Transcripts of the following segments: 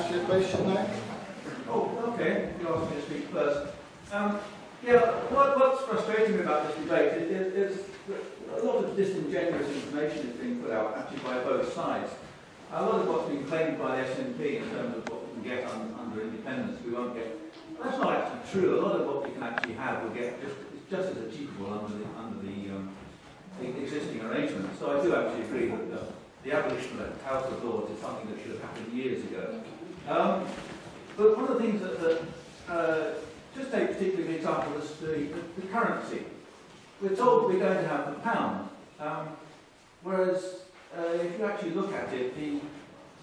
ask you a question now? Oh, okay. You asked me to speak first. Yeah, what's frustrating about this debate is that a lot of disingenuous information is being put out, actually by both sides. A lot of what's been claimed by the SNP in terms of what we can get under independence, we won't get. That's not actually true. A lot of what we can actually have will get just as achievable under the existing arrangements. So I do actually agree that the abolition of the House of Lords is something that should have happened years ago. But one of the things that just take particularly the example of the currency. We're told we're going to have the pound, whereas if you actually look at it,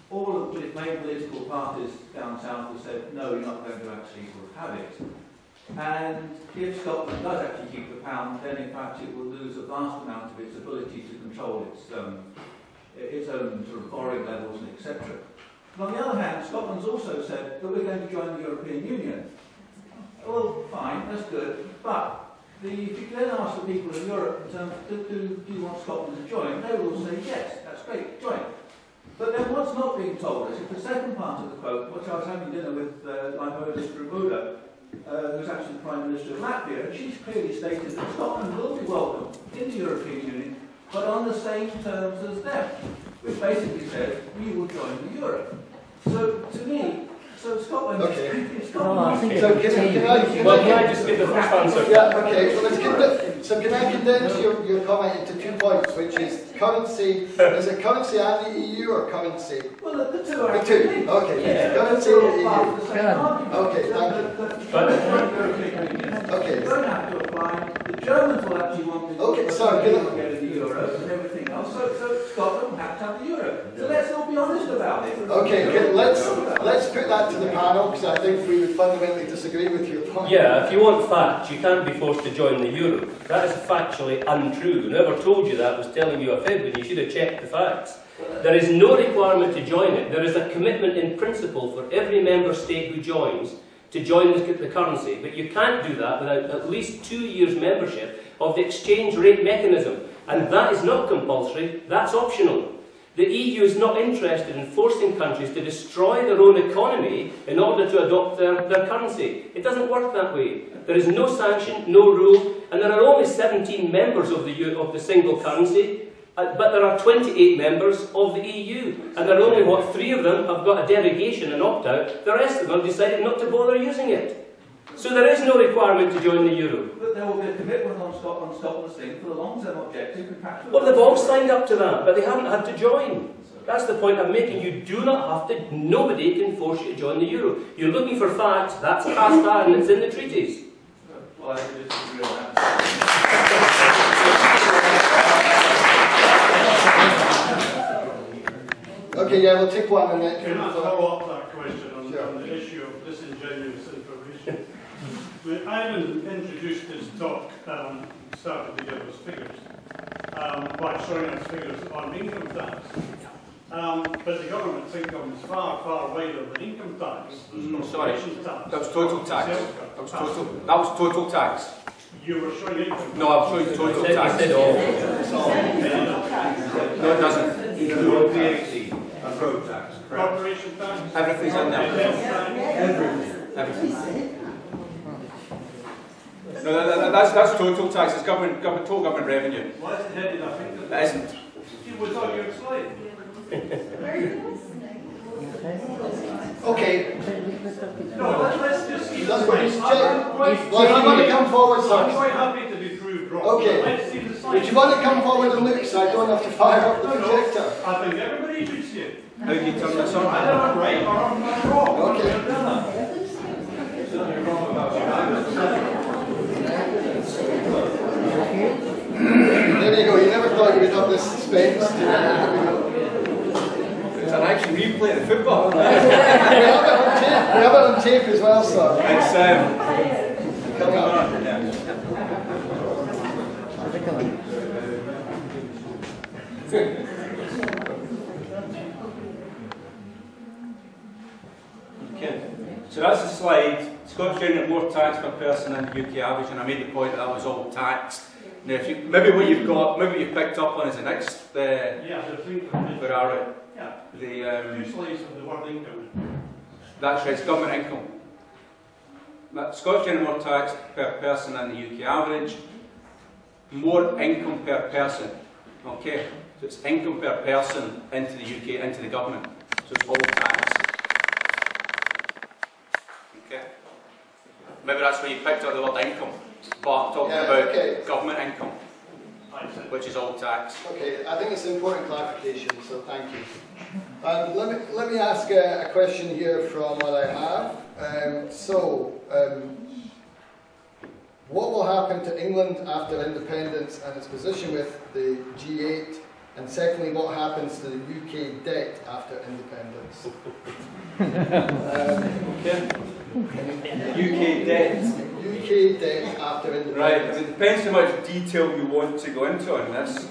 all of the main political parties down south have said, no, you're not going to actually sort of have it. And if Scotland does actually keep the pound, then in fact it will lose a vast amount of its ability to control its own sort of borrowing levels and etc. And on the other hand, Scotland's also said that we're going to join the European Union. Well, fine, that's good, but if you then ask the people in Europe, do you want Scotland to join, they will say yes, that's great, join. But then what's not being told us is the second part of the quote, which I was having dinner with my host, Ramuda, who's actually the Prime Minister of Latvia, and she's clearly stated that Scotland will be welcome in the European Union, but on the same terms as them, which basically says we will join the euro. So to me, so Scotland. Okay. Scotland can I just get the first answer? Yeah. Okay. So can I condense your comment into 2 points, which is currency. Is it currency and the EU or currency? Well, the two are. The two. Okay. Yeah. Currency and the EU. Okay. Thank you. Okay. You don't have to apply. The Germans will actually want to. Okay. Sorry. Get the euro and everything else. So Scotland will have to have the euro. So let's all be honest about it. Okay. Let's put that to the panel, because I think we would fundamentally disagree with your point. Yeah, if you want facts, you can't be forced to join the euro. That is factually untrue. Whoever told you that was telling you a fib, and you should have checked the facts. There is no requirement to join it. There is a commitment in principle for every member state who joins to join the currency, but you can't do that without at least 2 years' membership of the exchange rate mechanism, and that is not compulsory, that's optional. The EU is not interested in forcing countries to destroy their own economy in order to adopt their currency. It doesn't work that way. There is no sanction, no rule, and there are only 17 members of the single currency, but there are 28 members of the EU, and there are only, 3 of them have got a derogation and opt-out. The rest of them have decided not to bother using it. So there is no requirement to join the euro. But there will be a commitment on Scotland's thing for the long-term objective and practical. Well, they've all signed up to that, but they haven't had to join. That's the point I'm making. You do not have to. Nobody can force you to join the euro. You're looking for facts. That's past that, and it's in the treaties. Well, I disagree on that. Okay, yeah, we'll take one and then. Can I follow up that question on the issue of disingenuous information? Ivan introduced his talk, started to give us figures, by showing us figures on income tax. But the government's income is far, far wider than income tax. Corporation tax. That was total tax. That was total tax. You were showing income tax. No, I'm showing total tax. No, it doesn't. Include VAT and road tax. Corporation tax. Everything's in there. Everything. No, that's total tax. It's total government revenue. Why is it headed up into It isn't. It was on your slide. Okay. No, let's just keep That's the what he's same. Well, if you want to come forward, I'm sir. quite happy to be proved wrong. Okay. Let's see the If science. you want to come forward and look, so I don't have to fire up the No, projector. I think everybody should see it. How do you turn this I on? know I'm right or I'm wrong. Okay. I've done that. Certainly wrong about that. There you go, you never thought you would have this suspense. It's an action replay of football. We have it on tape as well, sir. It's Come on. Okay. So that's the slide. Scotland's generating more tax per person than the UK average, and I made the point that was all taxed. Now, if you, maybe what you've picked up on is the next. Yeah, the thing. Where are we? Yeah. The Two slides of the word income. That's right, it's government income. Scottish generate more tax per person than the UK average. More income per person. Okay, so it's income per person into the UK, into the government. So it's all tax. Okay. Maybe that's where you picked up the word income. But I'm talking about government income, which is all tax. Okay, I think it's an important clarification, so thank you. Let me ask a question here from what I have. What will happen to England after independence and its position with the G8? And secondly, what happens to the UK debt after independence? UK debt. UK debt after independence. Right, it depends how much detail you want to go into on this.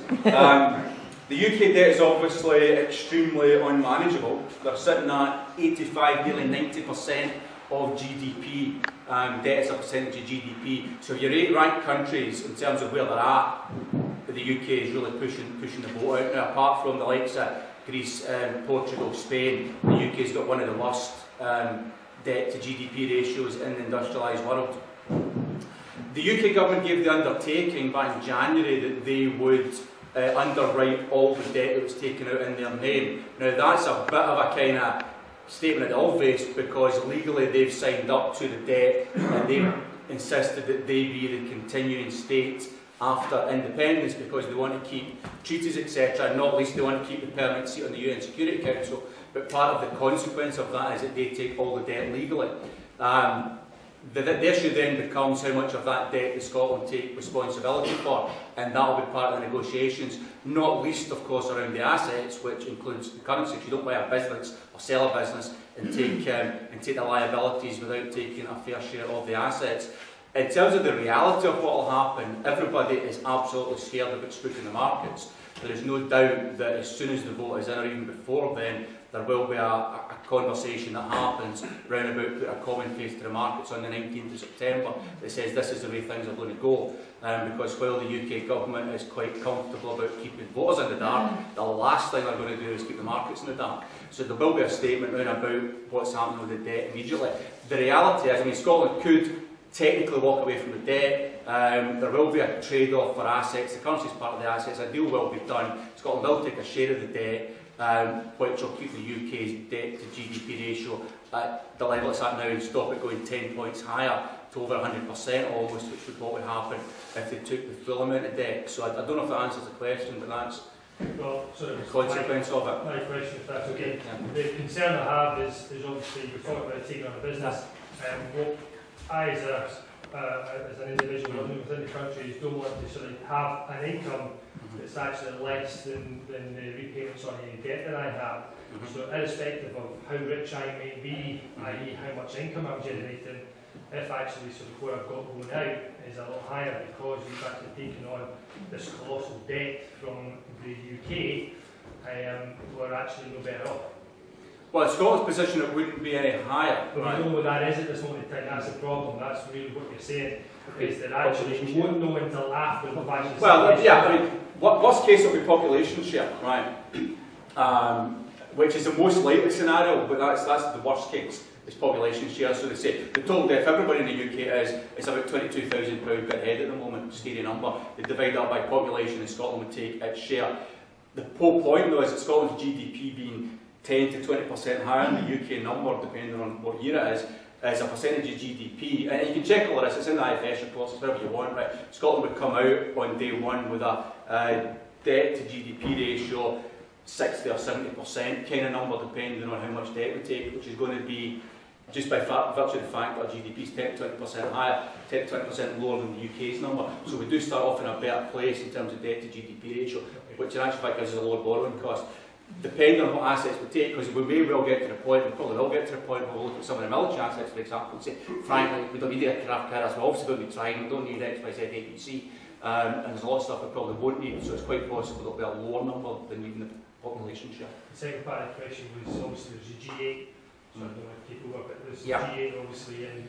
The UK debt is obviously extremely unmanageable. They're sitting at 85, nearly 90% of GDP. Debt as a percentage of GDP. So if you rate rank countries in terms of where they're at, the UK is really pushing the boat out. Now, apart from the likes of Greece, Portugal, Spain, the UK's got one of the worst debt to GDP ratios in the industrialised world. The UK government gave the undertaking back in January that they would underwrite all the debt that was taken out in their name. Now that's a bit of a kind of statement of the obvious, because legally they've signed up to the debt and they've insisted that they be the continuing state after independence, because they want to keep treaties, etc., and not least they want to keep the permanent seat on the UN Security Council. But part of the consequence of that is that they take all the debt legally. The issue then becomes how much of that debt does Scotland take responsibility for, and that will be part of the negotiations, not least of course around the assets, which includes the currency. If you don't buy a business or sell a business and take the liabilities without taking a fair share of the assets. In terms of the reality of what will happen, everybody is absolutely scared about spooking the markets. There is no doubt that as soon as the vote is in, or even before then, there will be a conversation that happens round about put a common face to the markets on the 19th of September that says this is the way things are going to go. Because while the UK government is quite comfortable about keeping voters in the dark, the last thing they're going to do is keep the markets in the dark. So there will be a statement round about what's happening with the debt immediately. The reality is, I mean, Scotland could technically walk away from the debt. There will be a trade-off for assets. The currency is part of the assets. A deal will be done. Scotland will take a share of the debt, which will keep the UK's debt to GDP ratio at the level it's at now and stop it going 10 points higher to over 100% almost, which would what would happen if they took the full amount of debt. So I don't know if that answers the question, but that's the consequence of it. My question, if that's okay. Yeah. The concern I have is obviously you're talking about taking on a business. What I, as an individual living within the country, don't want to sort of have an income that's actually less than the repayments on any debt that I have. So irrespective of how rich I may be, i.e. how much income I'm generating, if actually sort of what I've got going out is a lot higher because we've actually taken on this colossal debt from the UK, we're actually no better off. Well, in Scotland's position, it wouldn't be any higher. But we don't know what that is at this moment in time. That's the problem. That's really what you're saying. Is that actually we won't know until after the actually. Well, yeah. I mean, worst case will be population share, right? Which is the most likely scenario, but that's the worst case. Is population share. So they say the total debt for everybody in the UK is about £22,000 per head at the moment. Scary number. They divide that by population, and Scotland would take its share. The whole point, though, is that Scotland's GDP being 10 to 20% higher than the UK number, depending on what year it is a percentage of GDP. And you can check all this, it's in the IFS reports, it's whatever you want, right? Scotland would come out on day one with a debt to GDP ratio 60 or 70% kind of number, depending on how much debt we take, which is going to be, just by virtue of the fact that our GDP is 10 to 20% higher, 10 to 20% lower than the UK's number. So we do start off in a better place in terms of debt to GDP ratio, which in actual fact gives us a lower borrowing cost. Depending on what assets we take, because we may well get to the point, we probably will get to the point where we'll look at some of the military assets, for example, and say, frankly, we don't need aircraft carriers, we obviously don't need trying, we don't need X, Y, Z, A, B, C, and there's a lot of stuff we probably won't need, so it's quite possible there'll be a lower number than even the population share. The second part of the question was obviously there's a G8, so I don't want to keep over, but there's a G8 obviously in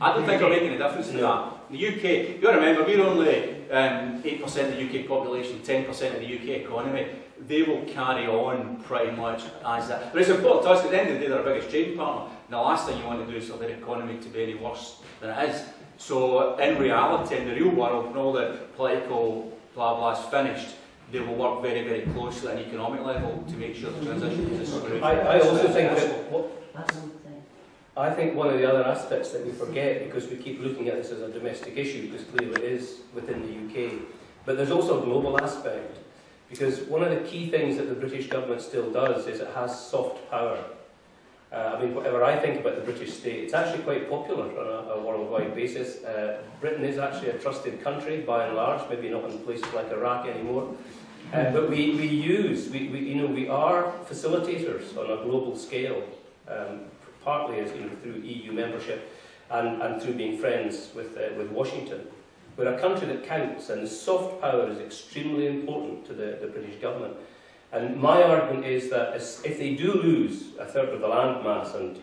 I don't think it'll make any difference to that. In the UK, you've got to remember, we're only 8% of the UK population, 10% of the UK economy. They will carry on pretty much as that. But it's important to us, at the end of the day, they're our biggest trading partner. And the last thing you want to do is for their economy to be any worse than it is. So in reality, in the real world, when all the political blah blah is finished, they will work very, very closely at an economic level to make sure the transition is as smooth. I also think that I think one of the other aspects that we forget, because we keep looking at this as a domestic issue, because clearly it is within the UK, but there's also a global aspect, because one of the key things that the British government still does is it has soft power. I mean, whatever I think about the British state, it's actually quite popular on a worldwide basis. Britain is actually a trusted country, by and large, maybe not in places like Iraq anymore. But we are facilitators on a global scale, partly as through EU membership and through being friends with Washington. We're a country that counts, and the soft power is extremely important to the British government. And my argument is that if they do lose a third of the land mass and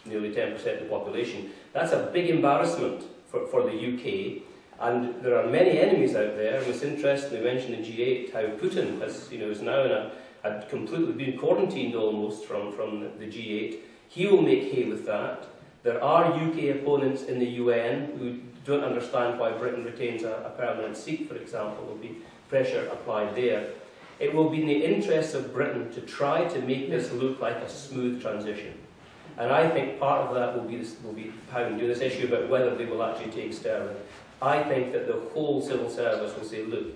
nearly 10% of the population, that's a big embarrassment for the UK. And there are many enemies out there. It's interesting we mentioned in G8 how Putin is now had completely been quarantined almost from the G8. He will make hay with that. There are UK opponents in the UN who don't understand why Britain retains a permanent seat, for example. There will be pressure applied there. It will be in the interests of Britain to try to make this look like a smooth transition. And I think part of that will be how we do this issue about whether they will actually take sterling. I think that the whole civil service will say, look,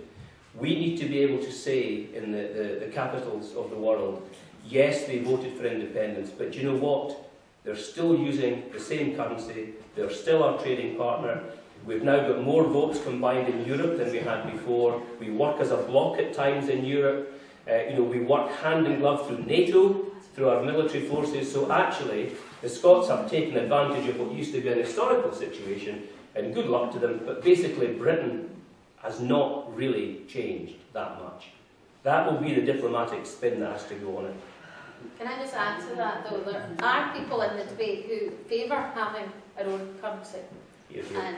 we need to be able to say in the capitals of the world, yes, they voted for independence, but you know what? They're still using the same currency, they're still our trading partner. We've now got more votes combined in Europe than we had before. We work as a bloc at times in Europe. We work hand in glove through NATO, through our military forces. So actually, the Scots have taken advantage of what used to be an historical situation, and good luck to them. But basically, Britain has not really changed that much. That will be the diplomatic spin that has to go on it. Can I just add to that, though? There are people in the debate who favour having our own currency. Yes, And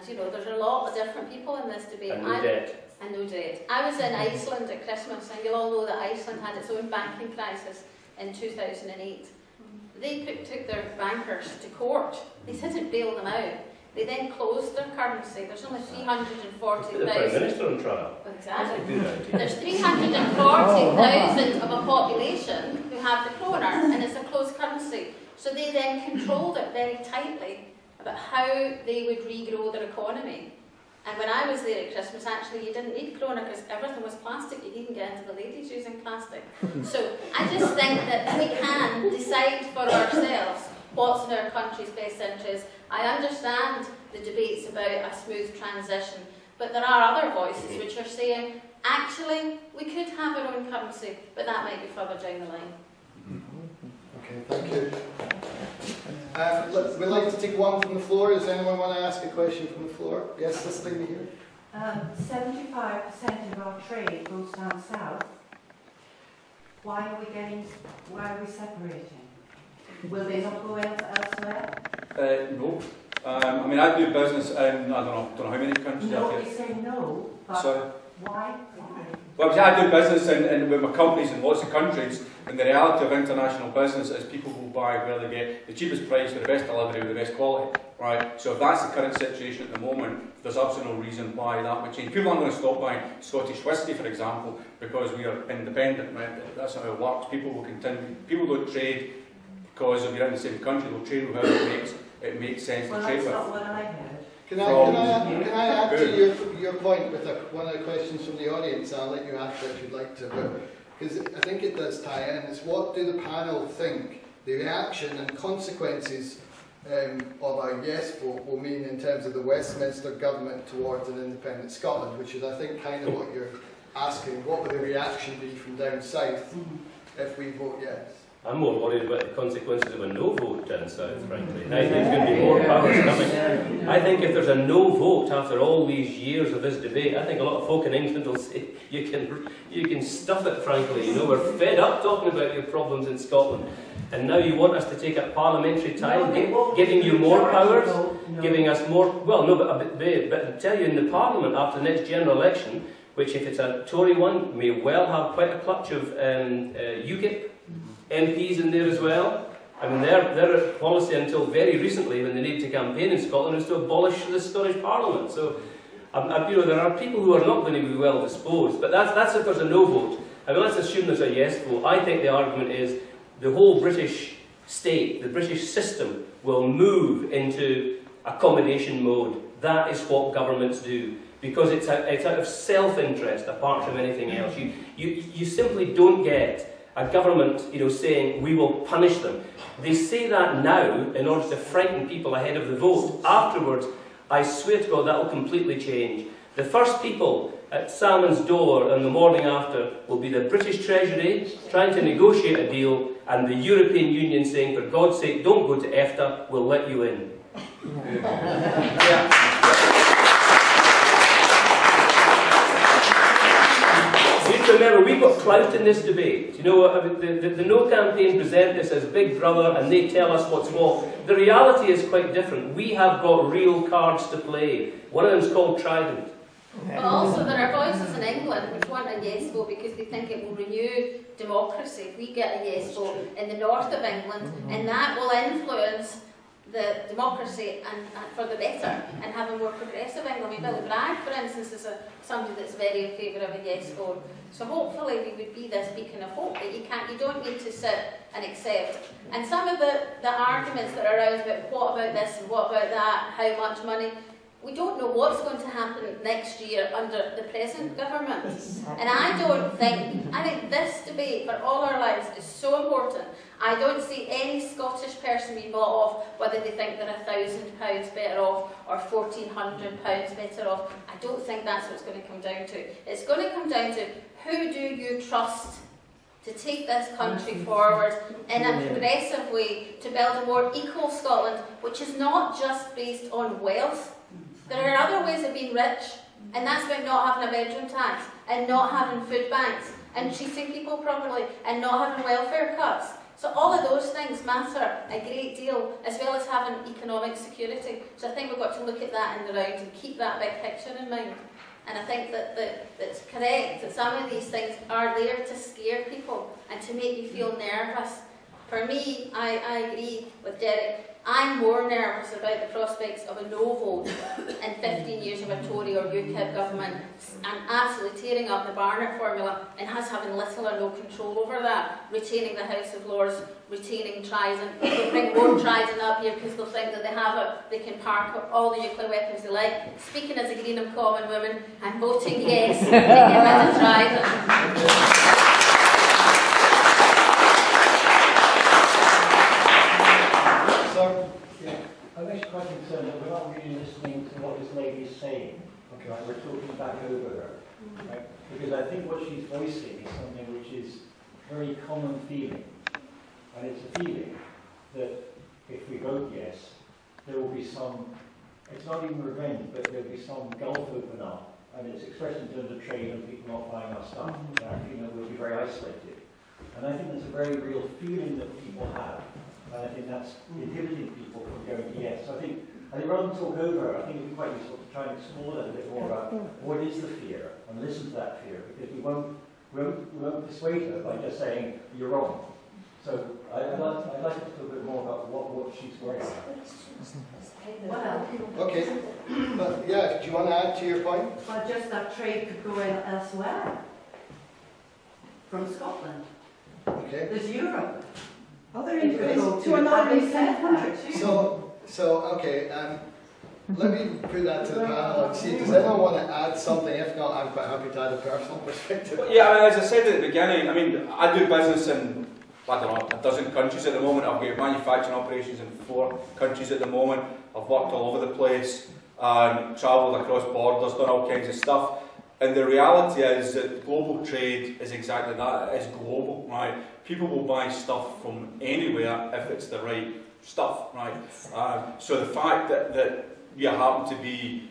there's a lot of different people in this debate. And no debt. And no debt. I was in Iceland at Christmas, and you'll all know that Iceland had its own banking crisis in 2008. They took their bankers to court. They didn't bail them out. They then closed their currency. There's only 340,000. The Prime Minister on trial. Exactly. There's 340,000 of a population who have the kroner, and it's a closed currency. So they then controlled it very tightly about how they would regrow their economy. And when I was there at Christmas, actually, you didn't need kroner because everything was plastic. You could even get into the ladies using plastic. So I just think that we can decide for ourselves what's in our country's best interest. I understand the debates about a smooth transition, but there are other voices which are saying, actually, we could have our own currency, but that might be further down the line. Okay, thank you. We'd like to take one from the floor. Does anyone want to ask a question from the floor? Yes, this lady here. 75% of our trade goes down south. Why are we separating? Will they not go elsewhere? No. I mean, I do business in, I don't know how many countries. No, you say no, but sorry? Why? Well, I do business with my companies in lots of countries, and the reality of international business is people will buy where they get the cheapest price, with the best delivery, with the best quality, right? So if that's the current situation at the moment, there's absolutely no reason why that would change. People aren't going to stop buying Scottish whisky, for example, because we are independent, right? That's not how it works. People will continue. People don't trade because if you're in the same country, they'll trade with whoever it makes sense to trade with. Well, that's not what I heard. Can I add to your point with one of the questions from the audience? I'll let you answer if you'd like to, because I think it does tie in. It's what do the panel think the reaction and consequences of a yes vote will mean in terms of the Westminster government towards an independent Scotland, which is, I think, kind of what you're asking. What would the reaction be from down south if we vote yes? I'm more worried about the consequences of a no vote down south, frankly. And I think there's going to be more powers coming. I think if there's a no vote after all these years of this debate, I think a lot of folk in England will say, you can stuff it, frankly. You know, we're fed up talking about your problems in Scotland. And now you want us to take up parliamentary time, giving you more powers, giving us more... Well, no, but I tell you, in the Parliament, after the next general election, which if it's a Tory one, may well have quite a clutch of UKIP MPs in there as well. I mean, their policy until very recently, when they needed to campaign in Scotland, was to abolish the Scottish Parliament. So, you know, there are people who are not going to be well disposed, but that's if there's a no vote. I mean, let's assume there's a yes vote. I think the argument is the whole British state, the British system, will move into accommodation mode. That is what governments do, because it's out of self-interest apart from anything else. You simply don't get a government, you know, saying we will punish them. They say that now in order to frighten people ahead of the vote. Afterwards, I swear to God, that will completely change. The first people at Salmon's door on the morning after will be the British Treasury trying to negotiate a deal, and the European Union saying, for God's sake, don't go to EFTA, we'll let you in. Remember, we've got clout in this debate. You know, the No campaign present this as Big Brother and they tell us what's what. The reality is quite different. We have got real cards to play. One of them is called Trident. But also there are voices in England which want a yes vote because they think it will renew democracy if we get a yes vote in the north of England, and that will influence the democracy and for the better and have a more progressive England. I mean, Billy Bragg, for instance, is somebody that's very in favour of a yes vote. So hopefully we would be this beacon of hope that you don't need to sit and accept. And some of the arguments that are around about what about this and what about that, how much money, we don't know what's going to happen next year under the present government. And I think this debate for all our lives is so important. I don't see any Scottish person being bought off whether they think they're £1,000 better off or £1,400 better off. I don't think that's what it's going to come down to. It's going to come down to who do you trust to take this country forward in a progressive way to build a more equal Scotland, which is not just based on wealth. There are other ways of being rich, and that's about not having a bedroom tax, and not having food banks, and treating people properly, and not having welfare cuts. So all of those things matter a great deal, as well as having economic security. So I think we've got to look at that in the round and keep that big picture in mind. And I think that it's correct that some of these things are there to scare people and to make you feel nervous. For me, I agree with Derek. I'm more nervous about the prospects of a no vote in 15 years of a Tory or UKIP government and absolutely tearing up the Barnett formula and us having little or no control over that, retaining the House of Lords, retaining Trident. They'll bring more Trident up here because they'll think that they have it, they can park up all the nuclear weapons they like. Speaking as a Greenham Common woman, I'm voting yes to get rid of Trident. I'm actually quite concerned that we're not really listening to what this lady is saying. Okay, right, we're talking back over her. Right? Because I think what she's voicing is something which is very common feeling. And it's a feeling that if we vote yes, there will be some, it's not even revenge, but there will be some gulf open up. And it's expressed in terms of trade and people not buying our stuff. And actually, we'll be very isolated. And I think that's a very real feeling that people have. And I think that's inhibiting people from going to yes. So I think rather than talk over, I think it would be quite useful to try and explore that a bit more about what is the fear and listen to that fear, because we won't persuade her by just saying you're wrong. So I'd like to talk a bit more about what she's worried about. Well, okay, but yeah, do you want to add to your point? Well, just that trade could go in elsewhere from Scotland. Okay. There's Europe. Other individuals to another country. So okay, let me put that to the panel and see, does anyone want to add something? If not, I'm quite happy to add a personal perspective. Well, yeah, I mean, as I said at the beginning, I mean, I do business in, I don't know, a dozen countries at the moment. I've got manufacturing operations in 4 countries at the moment. I've worked all over the place, travelled across borders, done all kinds of stuff. And the reality is that global trade is exactly that. It is global, right? People will buy stuff from anywhere if it's the right stuff, right? So the fact that you happen to be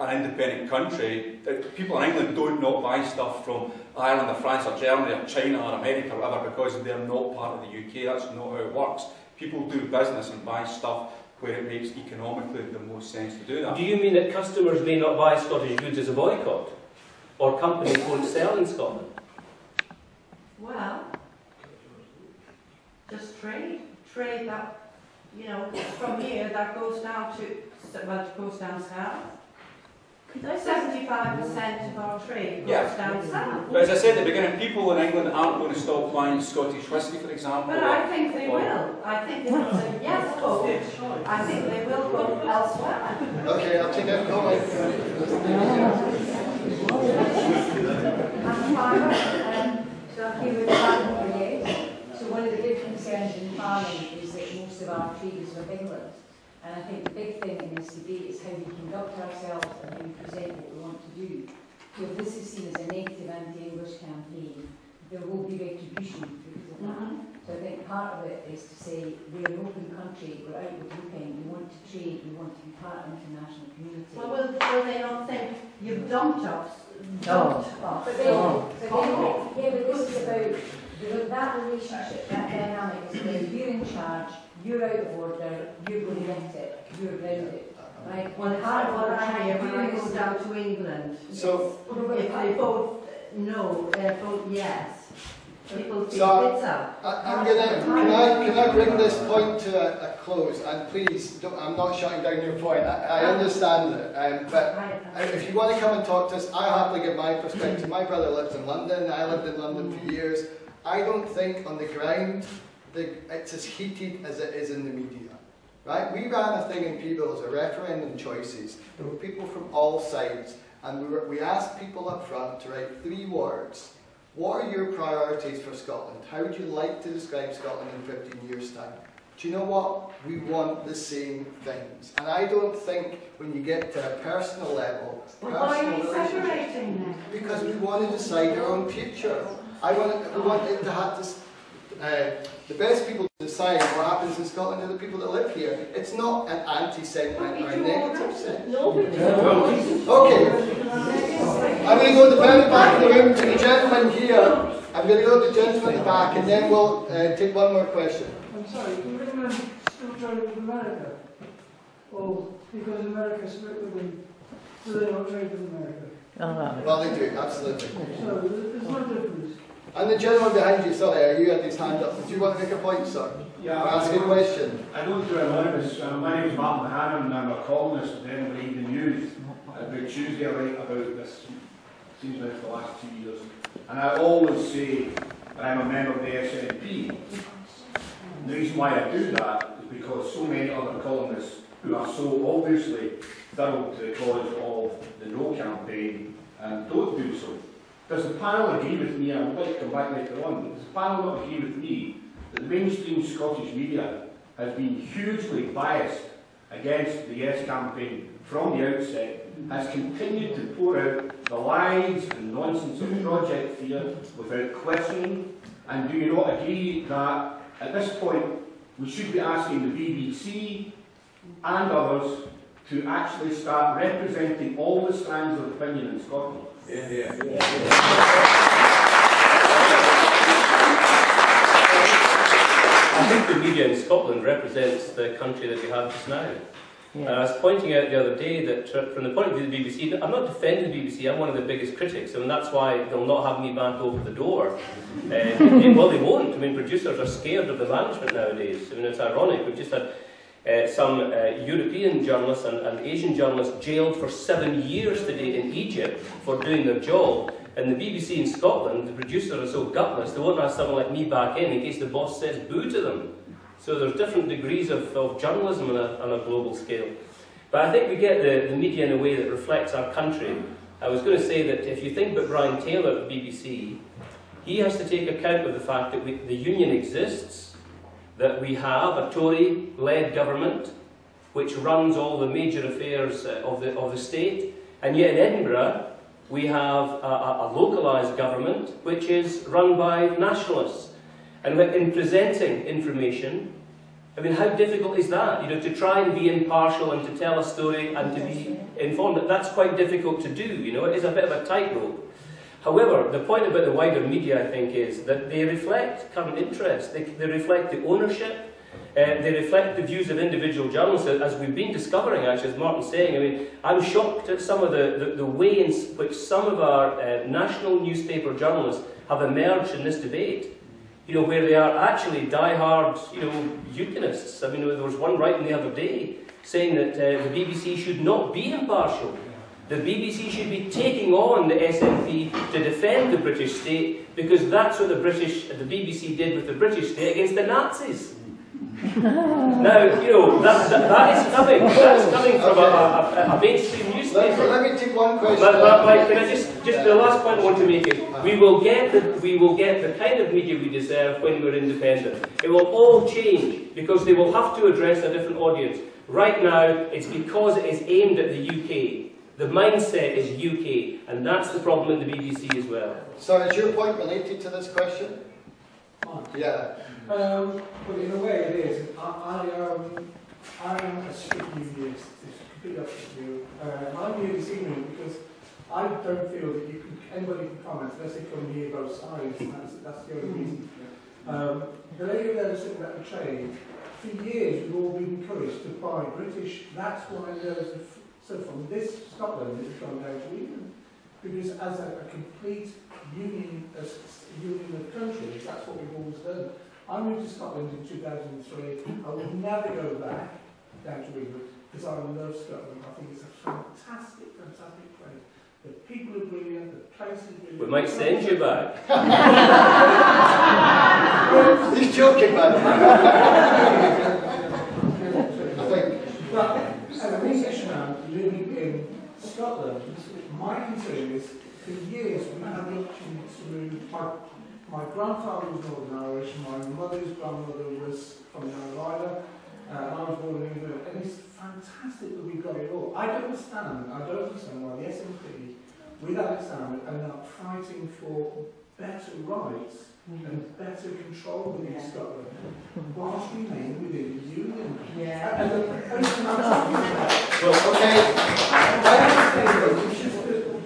an independent country, people in England don't not buy stuff from Ireland or France or Germany or China or America or whatever because they're not part of the UK. That's not how it works. People do business and buy stuff where it makes economically the most sense to do that. Do you mean that customers may not buy Scottish goods as a boycott? Or companies won't sell in Scotland? Well, just trade that, you know, from here that goes down to, well, it goes down south. 75% of our trade goes down south. But as I said at the beginning, people in England aren't going to stop buying Scottish whisky, for example. But I think they will. I think they will say yes vote. I think they will go elsewhere. Okay, I'll take that comment. So I agree with that. So one of the big concerns in Parliament is that most of our trade is with England. And I think the big thing in this debate is how we conduct ourselves and how we present what we want to do. So if this is seen as a negative anti-English campaign, there will be retribution because of that. So I think part of it is to say we're an open country, we're outward looking, we want to trade, we want to be part of the international community. Well, will they not think you've dumped us? But this is about that relationship, that dynamic is about you're in charge, you're out of order, you're going to get it, you're around it. Right? Well, it's hard what I hear when I go down to England. So, if they vote no, they vote yes. People think so it's up. Can I bring this point to a close? And please, I'm not shutting down your point. I understand it. But if you want to come and talk to us, I happily give my perspective. My brother lives in London. I lived in London for years. I don't think on the ground it's as heated as it is in the media. Right? We ran a thing in Tweeddale as a referendum choices. There were people from all sides, and we asked people up front to write 3 words. What are your priorities for Scotland? How would you like to describe Scotland in 15 years' time? Do you know what? We want the same things. And I don't think when you get to a personal level, why are you separating them? Because we want to decide our own future. We want it to have this. The best people to decide what happens in Scotland are the people that live here. It's not an anti-sentiment or a negative sentiment. Okay. I'm going to go to the very back of the room to the gentleman here. I'm going to go to the gentleman at the back and then we'll take one more question. I'm sorry, do England still trade with America? Or because America split with them, do they not trade with America? Well, they do, absolutely. So there's no difference. And the gentleman behind you, sorry, you had his hand up. Did you want to make a point, sir? Yeah, ask a question. I don't do anonymous. My name is Martin Mahannon and I'm a columnist at the Edinburgh Evening News. Every Tuesday I write about this, seems like for the last 2 years. And I always say that I'm a member of the SNP. And the reason why I do that is because so many other columnists who are so obviously thorough to the cause of the No campaign don't do so. Does the panel agree with me, and I would like to come back later on, does the panel not agree with me that the mainstream Scottish media has been hugely biased against the Yes campaign from the outset, has continued to pour out the lies and nonsense of Project Fear without questioning, and do you not agree that at this point we should be asking the BBC and others to actually start representing all the strands of opinion in Scotland? Yeah. I think the media in Scotland represents the country that we have just now. I was pointing out the other day that from the point of view of the BBC, I'm not defending the BBC, I'm one of the biggest critics, and that's why they'll not have me back over the door. Well, they won't. I mean, producers are scared of the management nowadays. I mean, it's ironic. We've just had some European journalists and Asian journalists jailed for 7 years today in Egypt for doing their job. And the BBC in Scotland, the producers are so gutless, they won't have someone like me back in case the boss says boo to them. So there's different degrees of journalism on a global scale. But I think we get the media in a way that reflects our country. I was going to say that if you think about Brian Taylor at the BBC, he has to take account of the fact that the union exists, that we have a Tory-led government which runs all the major affairs of the state, and yet in Edinburgh we have a localised government which is run by nationalists. And in presenting information, I mean, how difficult is that? You know, to try and be impartial and to tell a story and to be informed, that's quite difficult to do, you know, it is a bit of a tightrope. However, the point about the wider media, I think, is that they reflect current interests, they reflect the ownership, they reflect the views of individual journalists, as we've been discovering, actually, as Martin's saying. I mean, I'm shocked at some of the way in which some of our national newspaper journalists have emerged in this debate. You know, where they are actually die-hard, you know, eugenists. I mean, there was one writing the other day saying that the BBC should not be impartial. The BBC should be taking on the SNP to defend the British state, because that's what the BBC did with the British state against the Nazis. Now, you know, that's coming from a mainstream newspaper. Let me take one question. But can I just the last point I want to make is, we will get the kind of media we deserve when we're independent. It will all change, because they will have to address a different audience. Right now, it's because it is aimed at the UK. The mindset is UK, and that's the problem in the BBC as well. So is your point related to this question? Yeah. Well, in a way it is. I am a strict unionist, it's completely opposite to you. I'm here this evening because I don't feel that anybody can comment unless they come and hear both sides. That's the only reason. The lady there is sitting at the trade. For years we've all been encouraged to buy British. That's why there's so from this Scotland it's gone down to England. Because as a complete union of countries, that's what we've always done. I moved to Scotland in 2003. I will never go back down to England because I love Scotland. I think it's a fantastic, fantastic place. The people are brilliant, the place is brilliant. We might send you back. He's joking, man. But as a musician living in Scotland, my concern is for years we had the opportunity to move. My grandfather was Northern Irish, my mother's grandmother was from the Isle and I was born in England, and it's fantastic that we've got it all. I don't understand why the SNP, with Alexander, are now fighting for better rights and better control within Scotland, whilst remaining within the Union. Yeah. Well, okay.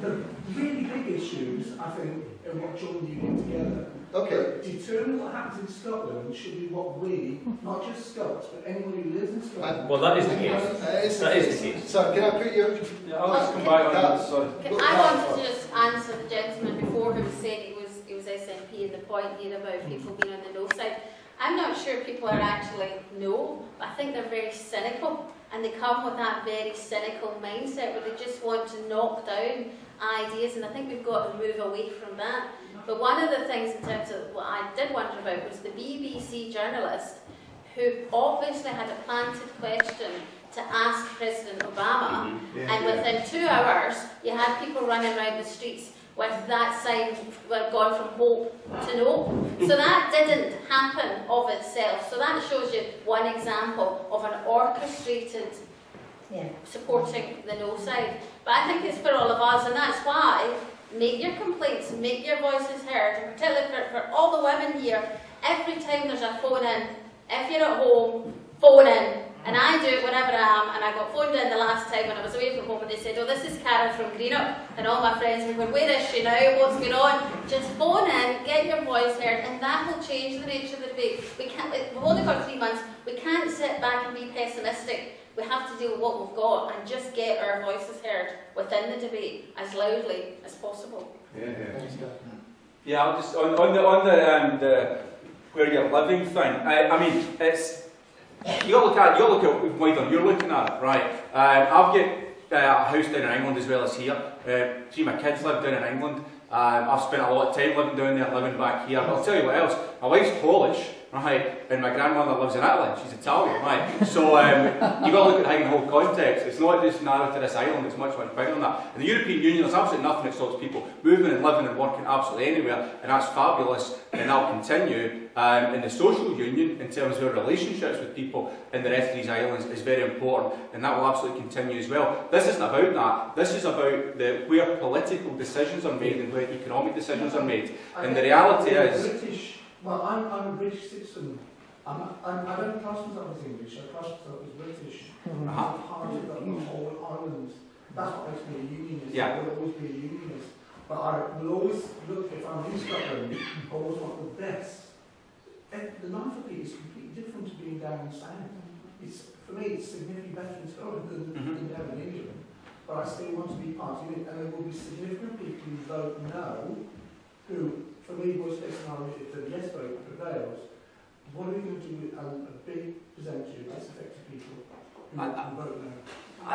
The really big issues, I think, are what join the Union together. Okay. Determining what happens in Scotland should be what we, not just Scots, but anyone who lives in Scotland. Well, that is the case. That is the case. So, can I put your... Yeah, I'll just come back on that, sorry. I wanted to just answer the gentleman before who said it was SNP and the point here about people being on the no side. I'm not sure people are actually no, but I think they're very cynical, and they come with that very cynical mindset where they just want to knock down ideas, and I think we've got to move away from that. But one of the things in terms of what I did wonder about was the BBC journalist who obviously had a planted question to ask President Obama, and within 2 hours you had people running around the streets with that sign gone from hope to no. So that didn't happen of itself. So that shows you one example of an orchestrated supporting the no side. But I think it's for all of us, and that's why make your complaints, make your voices heard, and particularly for all the women here, every time there's a phone in, if you're at home, phone in. And I do it whenever I am, and I got phoned in the last time when I was away from home, and they said, oh, this is Karen from Greenock, and all my friends were going, where is she now, what's going on? Just phone in, get your voice heard, and that will change the nature of the debate. We've only got 3 months, we can't sit back and be pessimistic. We have to deal with what we've got and just get our voices heard within the debate as loudly as possible. Yeah, I'll just on the where you're living thing. I mean, it's you got to look at what you're looking at, right? I've got a house down in England as well as here. See, my kids live down in England. I've spent a lot of time living down there, living back here. But I'll tell you what else. My wife's Polish, right? And my grandmother lives in Italy. She's Italian, right? So you got to look at the whole context. It's not just narrow to this island. It's much, much bigger than that. In the European Union, there's absolutely nothing that stops people moving and living and working absolutely anywhere, and that's fabulous. And that'll continue. In the social union, in terms of our relationships with people in the rest of these islands, is very important, and that will absolutely continue as well. This isn't about that. This is about where political decisions are made and where economic decisions are made. And the reality is, Well, I'm a British citizen. I don't class myself as English, I class myself as British. I'm part of the whole island. That's what makes me a unionist. Yeah. I will always be a unionist. But I will always look, if I'm in Scotland, I always want the best. And the life of it is completely different to being down south. For me, it's significantly better in Scotland than down in England. But I still want to be part of it, and there will be significant people who vote no, who, for me, worst case scenario, if the yes vote prevails, what are we going to do with a big percentage of disaffected people who vote no? I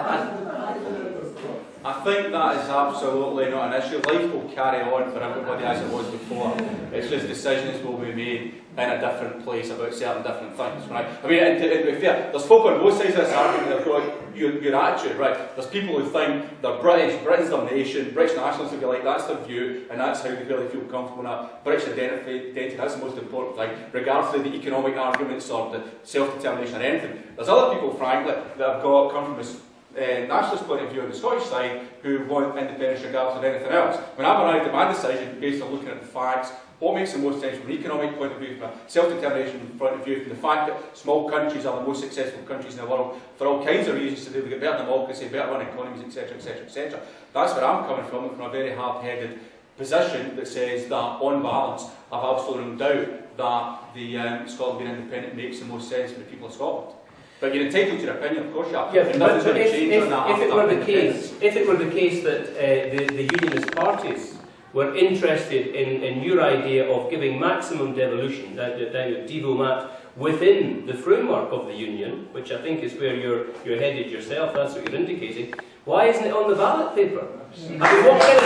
think that is absolutely not an issue. Life will carry on for everybody as it was before. It's just decisions will be made in a different place about certain different things, right? I mean, to be fair, there's folk on both sides of this argument that have got your attitude, right? There's people who think they're British, Britain's their nation, British nationalists will be like, that's their view, and that's how they really feel comfortable in that. British identity, that's the most important thing, regardless of the economic arguments or the self-determination or anything. There's other people, frankly, that have come from this nationalist point of view on the Scottish side who want independence regardless of anything else. When I've arrived at my decision based on looking at the facts, what makes the most sense from an economic point of view, from a self-determination point of view, from the fact that small countries are the most successful countries in the world for all kinds of reasons to do, we get better democracy, better run economies, etc, etc, etc. That's where I'm coming from a very hard-headed position that says that, on balance, I've absolutely no doubt that the Scotland being independent makes the most sense for the people of Scotland. But you're entitled to your opinion, of course you are. Yeah, but if it were the case that the unionist parties were interested in your idea of giving maximum devolution, devolution, within the framework of the union, which I think is where you're headed yourself, that's what you're indicating, why isn't it on the ballot paper? I mean, what kind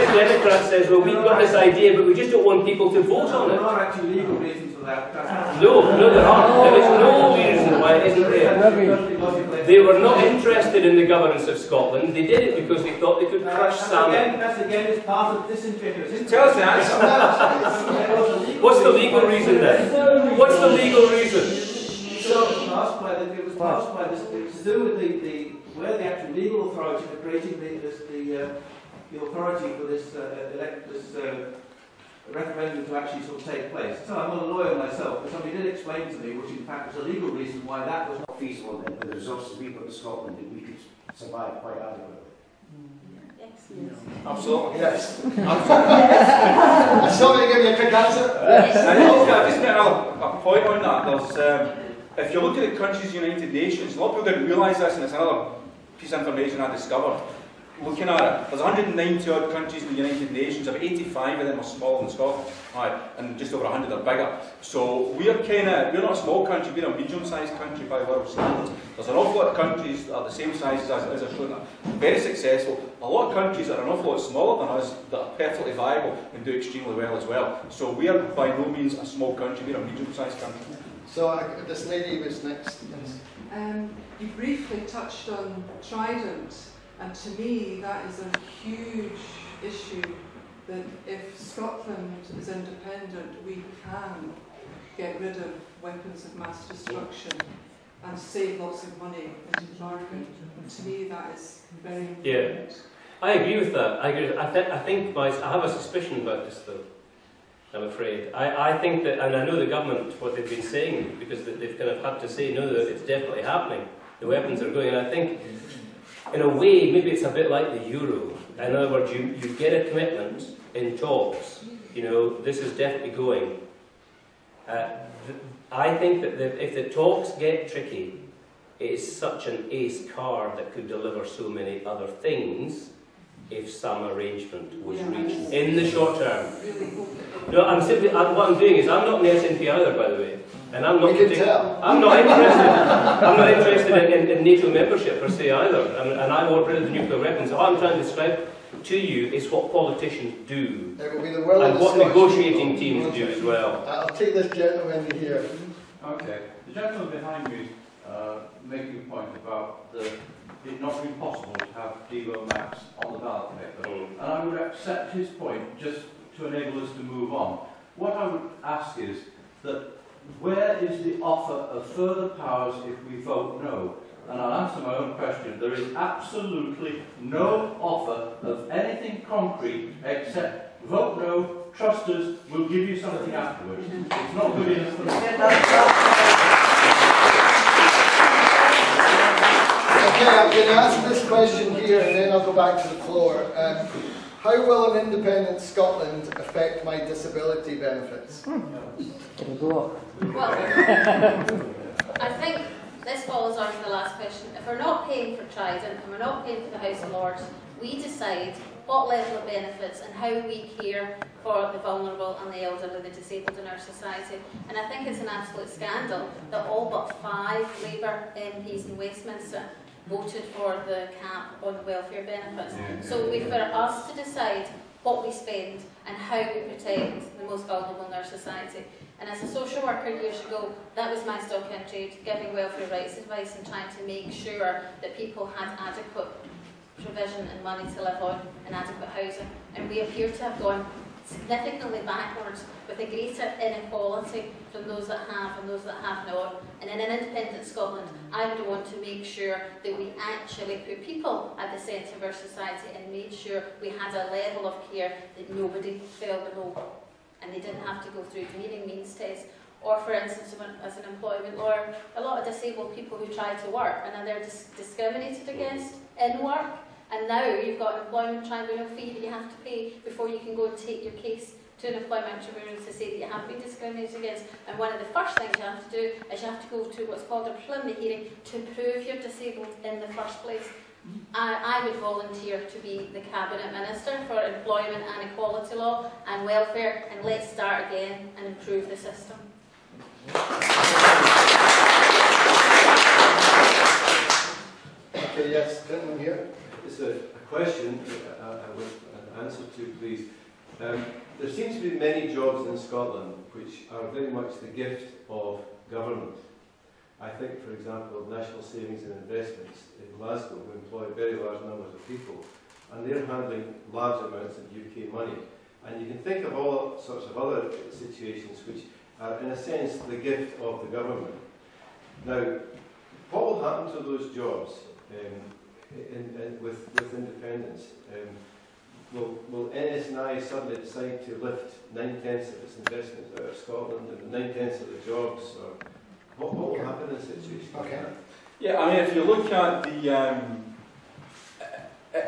of Democrat says, well, we've got this idea, but we just don't want people to vote on it? There are actually legal reasons for that. No, there aren't. There is no reason why it isn't there. They were not interested in the governance of Scotland. They did it because they thought they could crush salmon. That's again is part of disingenuous. Tell us the answer. What's the legal reason then? What's the legal reason? So it was passed by this, to do with where the actual legal authority for creating the authority for this referendum to actually sort of take place. So I'm not a lawyer myself, but somebody did explain to me, which in fact was a legal reason why that was not feasible, and with the resources we've got in Scotland, that we could survive quite adequately. Absolutely. Yes. I'm sorry to give you a quick answer. I just get a point on that. There's, if you look at the countries United Nations, a lot of people didn't realise this, and it's another piece of information I discovered. Looking at it, there's 190 odd countries in the United Nations, about 85 of them are smaller than Scotland, right, and just over 100 are bigger. So we're not a small country, we're a medium-sized country by world standards. There's an awful lot of countries that are the same size as I've shown, very successful. A lot of countries that are an awful lot smaller than us that are perfectly viable and do extremely well as well. So we are by no means a small country, we're a medium-sized country. So this lady was next. You briefly touched on Trident. And to me, that is a huge issue, that if Scotland is independent, we can get rid of weapons of mass destruction and save lots of money into the market. And to me, that is very important. Yeah, I agree with that. I think I have a suspicion about this, though. I'm afraid. I think that, and I know the government, what they've been saying, because they've kind of had to say, no, that it's definitely happening. The weapons are going, and I think, in a way, maybe it's a bit like the euro. In other words, you get a commitment in talks. You know, this is definitely going. I think that if the talks get tricky, it is such an ace card that could deliver so many other things if some arrangement was reached in the short term. No, I'm simply, what I'm doing is, I'm not in the SNP either, by the way. And I'm not interested. I'm not interested in NATO membership per se either. And I want rid of the nuclear weapons. What I'm trying to describe to you is what politicians do, and what negotiating teams do as well. I'll take this gentleman here. Okay, the gentleman behind me making a point about it not being possible to have Devo maps on the ballot paper, and I would accept his point just to enable us to move on. What I would ask is that where is the offer of further powers if we vote no? And I'll answer my own question. There is absolutely no offer of anything concrete except Vote no, trust us, we'll give you something afterwards. It's not good enough for us. Okay, I'm going to ask this question here and then I'll go back to the floor. How will an independent Scotland affect my disability benefits? Well, I think this follows on to the last question. If we're not paying for Trident and we're not paying for the House of Lords, we decide what level of benefits and how we care for the vulnerable and the elderly, the disabled in our society. And I think it's an absolute scandal that all but 5 Labour MPs in Westminster voted for the cap on welfare benefits. So we, for us to decide what we spend and how we protect the most vulnerable in our society. And as a social worker years ago, that was my stock in trade, giving welfare rights advice and trying to make sure that people had adequate provision and money to live on and adequate housing. And we appear to have gone significantly backwards with a greater inequality from those that have and those that have not. And in an independent Scotland, I would want to make sure that we actually put people at the centre of our society and made sure we had a level of care that nobody fell below and they didn't have to go through demeaning means tests. Or for instance, as an employment lawyer, a lot of disabled people who try to work and they're discriminated against in work. And now you've got an employment tribunal fee that you have to pay before you can go and take your case to an employment tribunal to say that you have been discriminated against. And one of the first things you have to do is you have to go to what's called a preliminary hearing to prove you're disabled in the first place. I would volunteer to be the Cabinet Minister for Employment and Equality Law and Welfare, and let's start again and improve the system. Okay, yes, gentleman here. It's a question I would an answer to, please. There seems to be many jobs in Scotland which are very much the gift of government. I think, for example, National Savings and Investments in Glasgow, who employ very large numbers of people, and they're handling large amounts of UK money. And you can think of all sorts of other situations which are, in a sense, the gift of the government. Now, what will happen to those jobs with independence? Will NSNI suddenly decide to lift 9/10 of its investments out of Scotland and 9/10 of the jobs? Or what will happen in a situation like that? Yeah, I mean, if you look at the,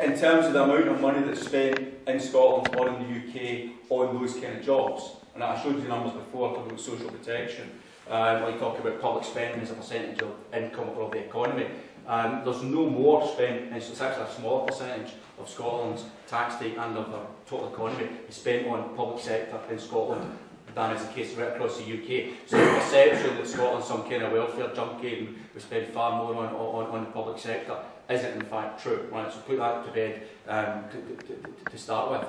in terms of the amount of money that's spent in Scotland or in the UK on those kind of jobs, and I showed you the numbers before, talking about social protection, like talking about public spending as a percentage of income or of the economy. There's no more spent, and it's actually a smaller percentage of Scotland's tax take and of the total economy is spent on public sector in Scotland than is the case right across the UK. So the perception that Scotland's some kind of welfare junkie and we spend far more on the public sector isn't in fact true. Right, so put that to bed to start with.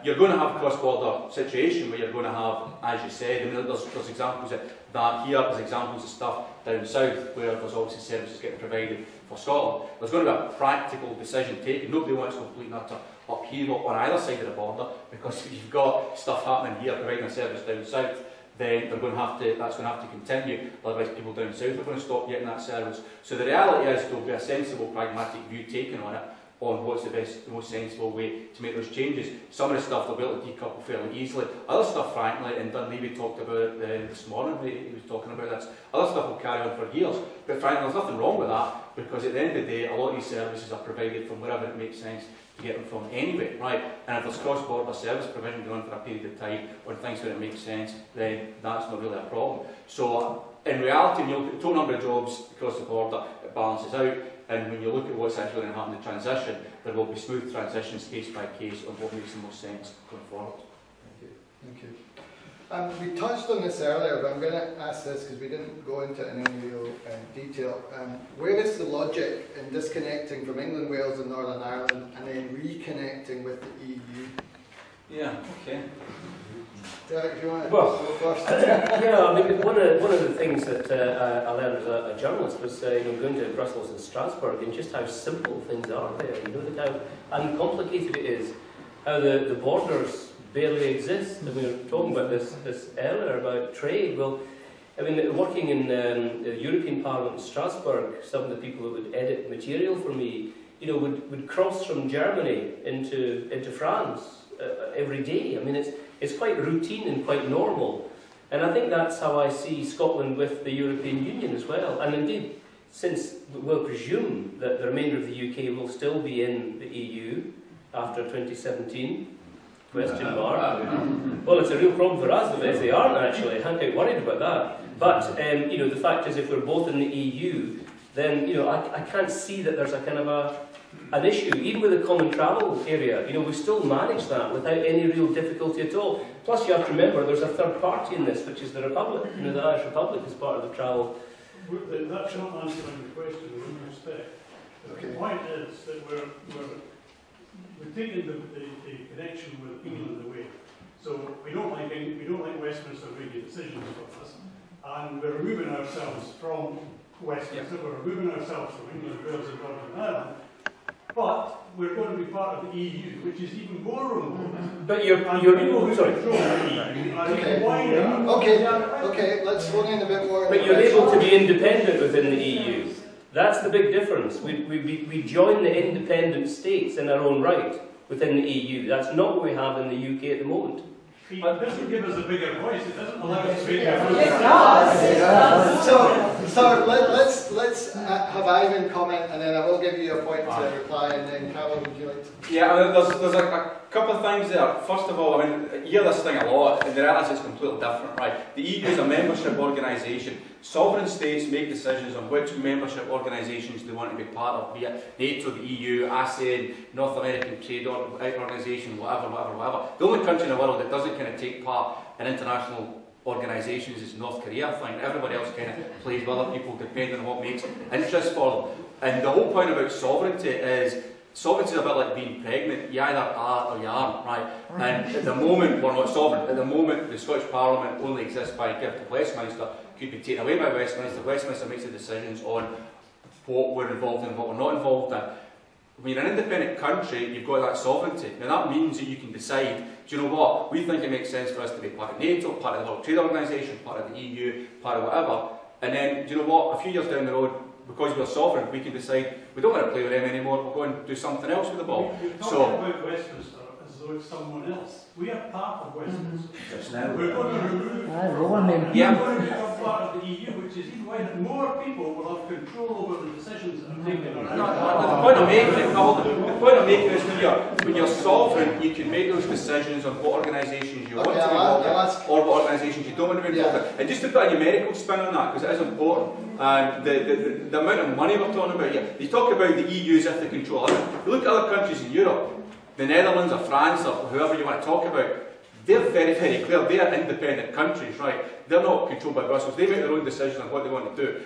You're going to have a cross-border situation where you're going to have, as you said, I mean, there's examples of that here, there's examples of stuff down south where there's obviously services getting provided for Scotland. There's going to be a practical decision taken. Nobody wants complete and utter upheaval on either side of the border, because if you've got stuff happening here providing a service down south, then they're going to have to, that's going to have to continue. Otherwise, people down south are going to stop getting that service. So the reality is there will be a sensible, pragmatic view taken on it, on what's the best, the most sensible way to make those changes. Some of the stuff they'll be able to decouple fairly easily. Other stuff, frankly, and Dunleavy talked about it this morning, he was talking about this, other stuff will carry on for years. But frankly, there's nothing wrong with that, because at the end of the day, a lot of these services are provided from wherever it makes sense to get them from anyway, right? And if there's cross-border service provision going on for a period of time, or things where it makes sense, then that's not really a problem. So, in reality, when you look at the total number of jobs across the border, it balances out. And when you look at what's actually going to happen in transition, there will be smooth transitions case by case on what makes the most sense going forward. Thank you. Thank you. We touched on this earlier, but I'm going to ask this because we didn't go into it in any real detail. Where is the logic in disconnecting from England, Wales and Northern Ireland and then reconnecting with the EU? Yeah, okay. Derek, if you want to go first. Yeah, I mean, one of the things that I learned as a journalist was going to Brussels and Strasbourg, and just how simple things are there. You know, that how uncomplicated it is, how the borders barely exist. And we were talking about this earlier about trade. Well, I mean, working in the European Parliament in Strasbourg, some of the people that would edit material for me, you know, would cross from Germany into France every day. I mean, it's quite routine and quite normal. And I think that's how I see Scotland with the European Union as well. And indeed, since we'll presume that the remainder of the UK will still be in the EU after 2017, question mark. Well, it's a real problem for us if they aren't actually. I'm quite worried about that. But the fact is, if we're both in the EU, then I can't see that there's a kind of an issue. Even with the common travel area, we still manage that without any real difficulty at all. Plus, you have to remember there's a third party in this, which is the Republic. The Irish Republic is part of the travel. That's not answering the question with any respect. The point is that we're taking the connection with England away. So we don't like Westminster making decisions for us, and we're removing ourselves from Westminster. We're removing ourselves from England, Wales, and Northern Ireland. But we're going to be part of the EU, which is even more remote. But you're sorry. Okay, let's go in a bit more. But you're able to be independent within the EU. That's the big difference. We join the independent states in our own right within the EU. That's not what we have in the UK at the moment. It doesn't give us a bigger voice. It doesn't allow us to speak. So let's have Ivan comment, and then I will give you a point to reply, and then Carol, would you like to? Yeah, I mean, there's a couple of things there. First of all, I mean, you hear this thing a lot, and the reality is completely different, right? The EU is a membership organisation. Sovereign states make decisions on which membership organisations they want to be part of, be it NATO, the EU, ASEAN, North American Trade Organisation, whatever. The only country in the world that doesn't kind of take part in international organisations is North Korea. I think everybody else kind of plays with other people depending on what makes interest for them. And the whole point about sovereignty is a bit like being pregnant. You either are or you aren't, right? And at the moment we're not sovereign. At the moment the Scottish Parliament only exists by gift of Westminster. Could be taken away by Westminster. Westminster makes the decisions on what we're involved in and what we're not involved in. When you're an independent country, you've got that sovereignty. Now that means that you can decide, do you know what, we think it makes sense for us to be part of NATO, part of the World Trade Organisation, part of the EU, part of whatever. And then, do you know what, a few years down the road, because we're sovereign, we can decide we don't want to play with them anymore, we'll go and do something else with the ball. You're talking about Westminster as though it's someone else. We are part of Westminster. We're going to remove part of the EU, which is even why more people will have control over the decisions that are taken. The point I'm making is when you're sovereign, you can make those decisions on what organisations you want to be involved in or what organisations you don't want to be involved in. And just to put a numerical spin on that, because it is important, the amount of money we're talking about here, you talk about the EU as if they control it. You look at other countries in Europe, the Netherlands or France or whoever you want to talk about, they're very, very clear. They are independent countries, right? They're not controlled by Brussels. They make their own decisions on what they want to do.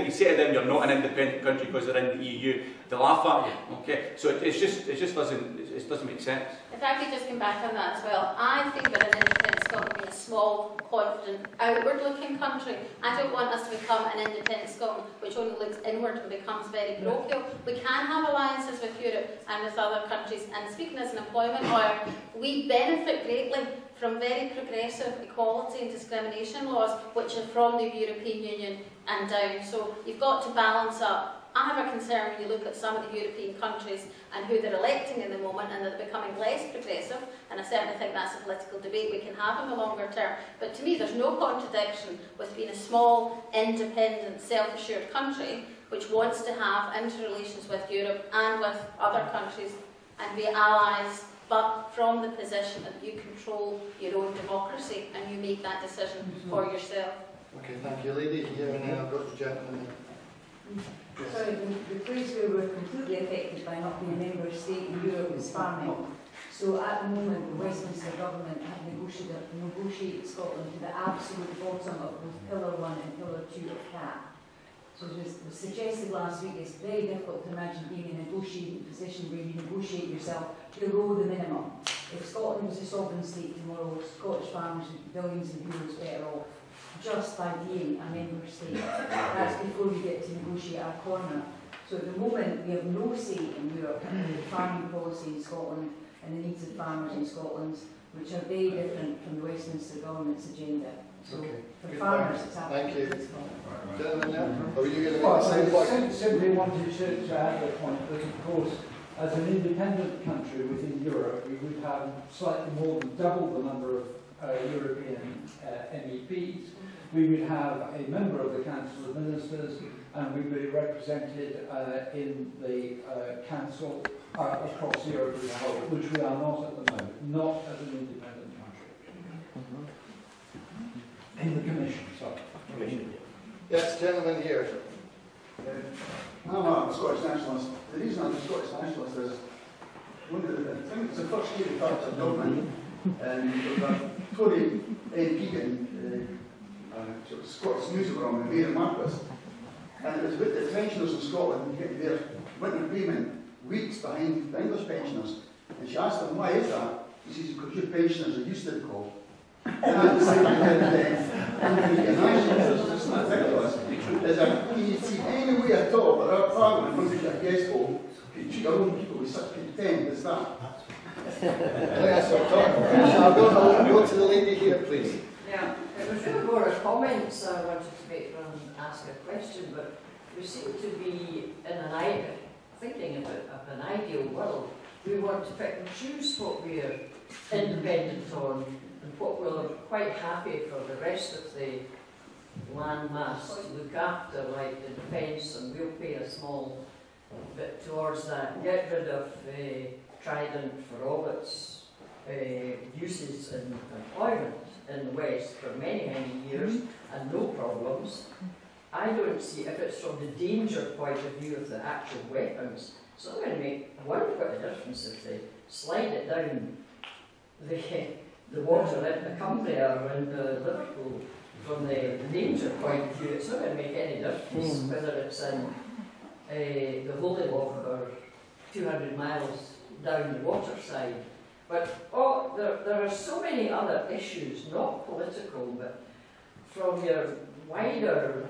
You say to them, you're not an independent country because they're in the EU. They laugh at you. Okay, so it just doesn't make sense. If I could just come back on that as well, I think that an independent Scotland being a small, confident, outward-looking country. I don't want us to become an independent Scotland which only looks inward and becomes very parochial. We can have alliances with Europe and with other countries, and speaking as an employment lawyer, we benefit greatly from very progressive equality and discrimination laws which are from the European Union and down. So you've got to balance up. I have a concern when you look at some of the European countries and who they're electing in the moment, and they're becoming less progressive, and I certainly think that's a political debate we can have in the longer term. But to me, there's no contradiction with being a small, independent, self-assured country which wants to have interrelations with Europe and with other countries and be allies, but from the position that you control your own democracy and you make that decision for yourself. Okay, thank you. Lady here, and then I've got the gentleman there. Sorry, the place where we're completely affected by not being a member state in Europe is farming. So at the moment, the Westminster government have negotiated Scotland to the absolute bottom of both Pillar 1 and Pillar 2 of CAP. So it was suggested last week it's very difficult to imagine being in a negotiating position where you negotiate yourself below the minimum. If Scotland was a sovereign state tomorrow, Scottish farmers would be billions of euros better off just by being a member state. That's before we get to negotiate our corner. So at the moment we have no say in Europe in the farming policy in Scotland and the needs of farmers in Scotland, which are very different from the Westminster government's agenda. So for farmers it's absolutely critical. Gentlemen, now, are you going to make the same point? Simply wanted to add a point that, of course, as an independent country within Europe, we would have slightly more than double the number of European MEPs. We would have a member of the Council of Ministers, and we would be represented in the Council across Europe as a whole, which we are not at the moment, not as an independent country. In the Commission, sorry. Commission. Yes, gentleman here. I'm a Scottish nationalist. The reason I'm a Scottish nationalist is I think it's the first year of Thatcher government, and there was a Tory MP Scottish News around the Mayor Marquis, and it was with the pensioners in Scotland getting their winter payment weeks behind the English pensioners, and she asked them, why is that? He says, because your pensioners are used to the call. And I decided I'm going to be a nationalist. It's not ridiculous. Can you see any way at all that our Parliament, when we get a guest home, can treat our own people with such contempt as that? I'll go to the lady here, please. Yeah, it was really more a comment I wanted to make rather than ask a question, but we seem to be in thinking of an ideal world. We want to pick and choose what we are independent on and what we're quite happy for the rest of the landmass to look after, like the defence, and we'll pay a small bit towards that. Get rid of Trident for all its uses in employment in the West for many, many years and no problems. I don't see, if it's from the danger point of view of the actual weapons, it's not going to make one bit of difference if they slide it down the water into Cumbria or into Liverpool. From the danger point of view, it's not going to make any difference whether it's in the Holy Walk or 200 miles down the waterside. But there are so many other issues, not political, but from your wider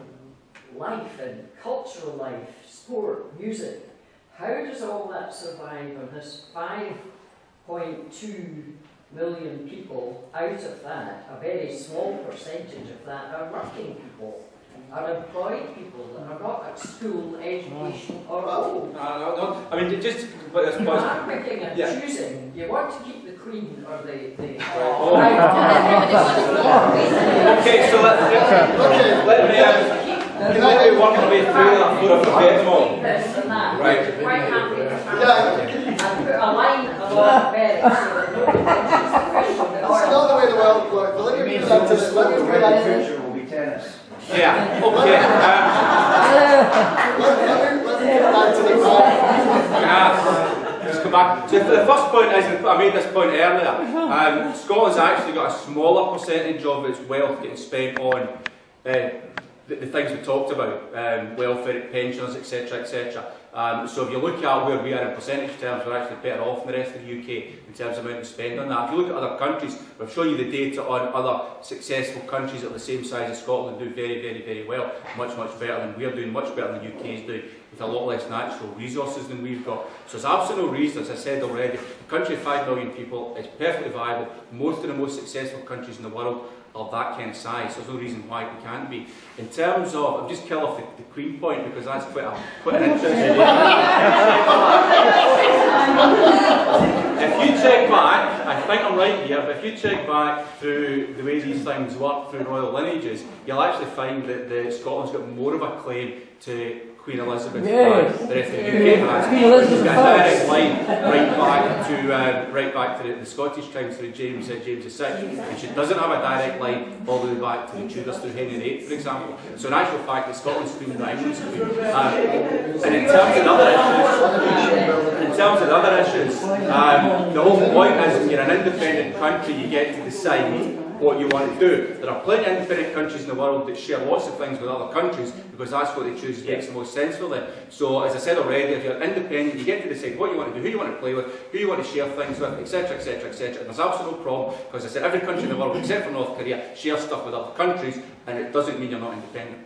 life and cultural life, sport, music. How does all that survive on this 5.2 million people? Out of that, a very small percentage of that are working people, are employed people that are not at school, education, or home. No. I mean, just you are picking and choosing. You want to keep the Queen or the Okay, so let me can I do one way through that before I forget them all? Right. Quite happy to and put a line along Berry so that nobody thinks That's not the way the world works. Let me put that to the future will be tennis. Yeah, okay. Just come back. So the first point is, I made this point earlier, Scotland's actually got a smaller percentage of its wealth getting spent on the things we talked about, welfare, pensions, etc, etc. So if you look at where we are in percentage terms, we're actually better off than the rest of the UK in terms of amount we spend on that. If you look at other countries, we've shown you the data on other successful countries that are the same size as Scotland do very, very, very well, much, much better than we're doing, much better than the UK is doing, with a lot less natural resources than we've got. So there's absolutely no reason, as I said already, a country of 5 million people is perfectly viable. Most of the most successful countries in the world of that kind of size. There's no reason why we can't be. In terms of, I'll just kill off the Queen point because that's quite an interesting one. If you check back, I think I'm right here, but if you check back through the way these things work through royal lineages, you'll actually find that Scotland's got more of a claim to Queen Elizabeth than the rest of the UK has. She's got a direct line right back to the Scottish times through James VI, and she doesn't have a direct line all the way back to the Tudors through Henry VIII, for example. So in actual fact, Scotland's Queen Diamond's Queen. And in terms of other issues, the whole point is when you're an independent country, you get to decide what you want to do. There are plenty of independent countries in the world that share lots of things with other countries because that's what they choose makes the most sense for them. So as I said already, if you're independent, you get to decide what you want to do, who you want to play with, who you want to share things with, etc, etc, etc. And there's absolutely no problem because I said every country in the world except for North Korea shares stuff with other countries, and it doesn't mean you're not independent.